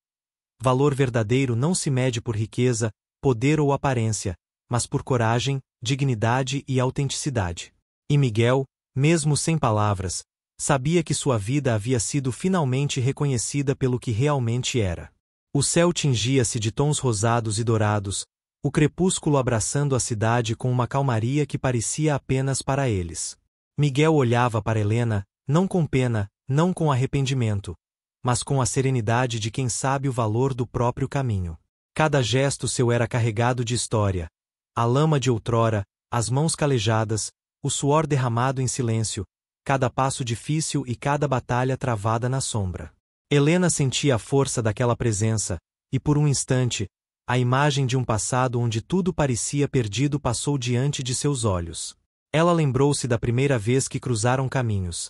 Valor verdadeiro não se mede por riqueza, poder ou aparência, mas por coragem, dignidade e autenticidade. E Miguel, mesmo sem palavras, sabia que sua vida havia sido finalmente reconhecida pelo que realmente era. O céu tingia-se de tons rosados e dourados, o crepúsculo abraçando a cidade com uma calmaria que parecia apenas para eles. Miguel olhava para Helena, não com pena, não com arrependimento, mas com a serenidade de quem sabe o valor do próprio caminho. Cada gesto seu era carregado de história. A lama de outrora, as mãos calejadas, o suor derramado em silêncio, cada passo difícil e cada batalha travada na sombra. Helena sentia a força daquela presença, e por um instante, a imagem de um passado onde tudo parecia perdido passou diante de seus olhos. Ela lembrou-se da primeira vez que cruzaram caminhos.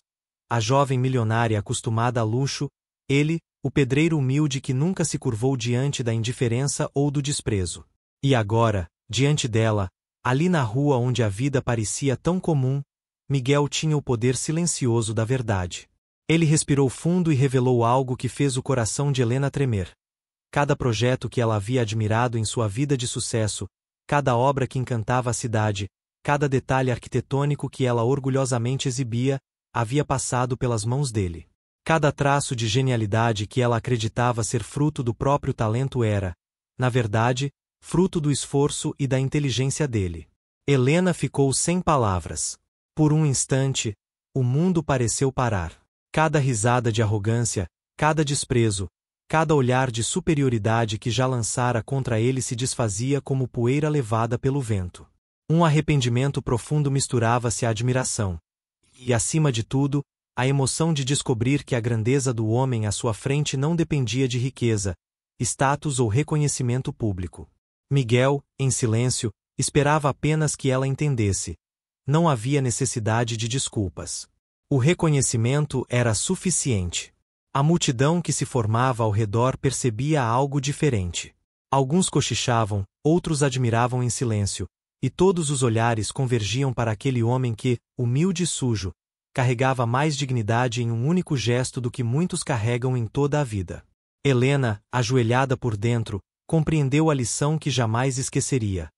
A jovem milionária acostumada a luxo, ele, o pedreiro humilde que nunca se curvou diante da indiferença ou do desprezo. E agora, diante dela, ali na rua onde a vida parecia tão comum, Miguel tinha o poder silencioso da verdade. Ele respirou fundo e revelou algo que fez o coração de Helena tremer. Cada projeto que ela havia admirado em sua vida de sucesso, cada obra que encantava a cidade, cada detalhe arquitetônico que ela orgulhosamente exibia, havia passado pelas mãos dele. Cada traço de genialidade que ela acreditava ser fruto do próprio talento era, na verdade, fruto do esforço e da inteligência dele. Helena ficou sem palavras. Por um instante, o mundo pareceu parar. Cada risada de arrogância, cada desprezo, cada olhar de superioridade que já lançara contra ele se desfazia como poeira levada pelo vento. Um arrependimento profundo misturava-se à admiração. E, acima de tudo, a emoção de descobrir que a grandeza do homem à sua frente não dependia de riqueza, status ou reconhecimento público. Miguel, em silêncio, esperava apenas que ela entendesse. Não havia necessidade de desculpas. O reconhecimento era suficiente. A multidão que se formava ao redor percebia algo diferente. Alguns cochichavam, outros admiravam em silêncio, e todos os olhares convergiam para aquele homem que, humilde e sujo, carregava mais dignidade em um único gesto do que muitos carregam em toda a vida. Helena, ajoelhada por dentro, compreendeu a lição que jamais esqueceria.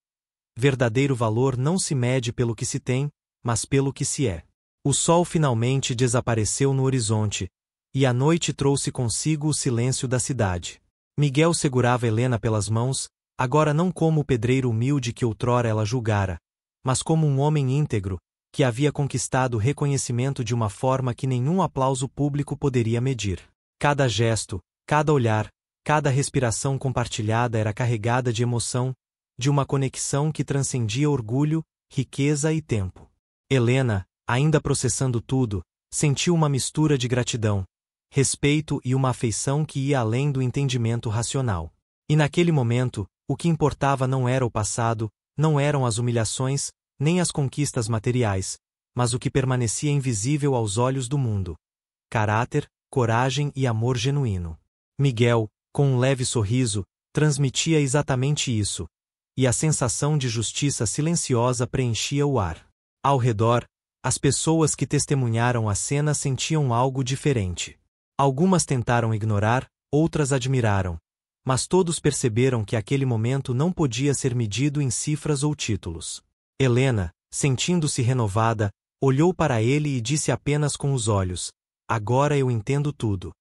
Verdadeiro valor não se mede pelo que se tem, mas pelo que se é. O sol finalmente desapareceu no horizonte, e a noite trouxe consigo o silêncio da cidade. Miguel segurava Helena pelas mãos, agora não como o pedreiro humilde que outrora ela julgara, mas como um homem íntegro, que havia conquistado o reconhecimento de uma forma que nenhum aplauso público poderia medir. Cada gesto, cada olhar, cada respiração compartilhada era carregada de emoção, de uma conexão que transcendia orgulho, riqueza e tempo. Helena, ainda processando tudo, sentiu uma mistura de gratidão, respeito e uma afeição que ia além do entendimento racional. E naquele momento, o que importava não era o passado, não eram as humilhações, nem as conquistas materiais, mas o que permanecia invisível aos olhos do mundo: caráter, coragem e amor genuíno. Miguel, com um leve sorriso, transmitia exatamente isso, e a sensação de justiça silenciosa preenchia o ar. Ao redor, as pessoas que testemunharam a cena sentiam algo diferente. Algumas tentaram ignorar, outras admiraram, mas todos perceberam que aquele momento não podia ser medido em cifras ou títulos. Helena, sentindo-se renovada, olhou para ele e disse apenas com os olhos: "Agora eu entendo tudo."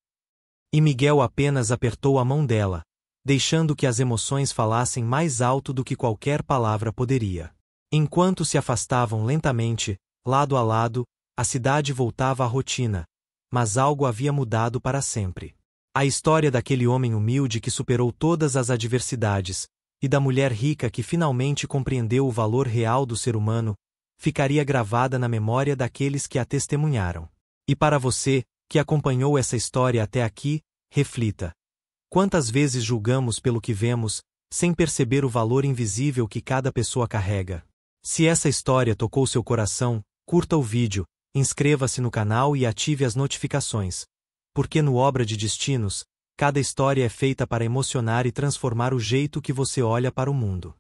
E Miguel apenas apertou a mão dela, deixando que as emoções falassem mais alto do que qualquer palavra poderia. Enquanto se afastavam lentamente, lado a lado, a cidade voltava à rotina, mas algo havia mudado para sempre. A história daquele homem humilde que superou todas as adversidades, e da mulher rica que finalmente compreendeu o valor real do ser humano, ficaria gravada na memória daqueles que a testemunharam. E para você, que acompanhou essa história até aqui, reflita. Quantas vezes julgamos pelo que vemos, sem perceber o valor invisível que cada pessoa carrega? Se essa história tocou seu coração, curta o vídeo, inscreva-se no canal e ative as notificações. Porque no Obra de Destinos, cada história é feita para emocionar e transformar o jeito que você olha para o mundo.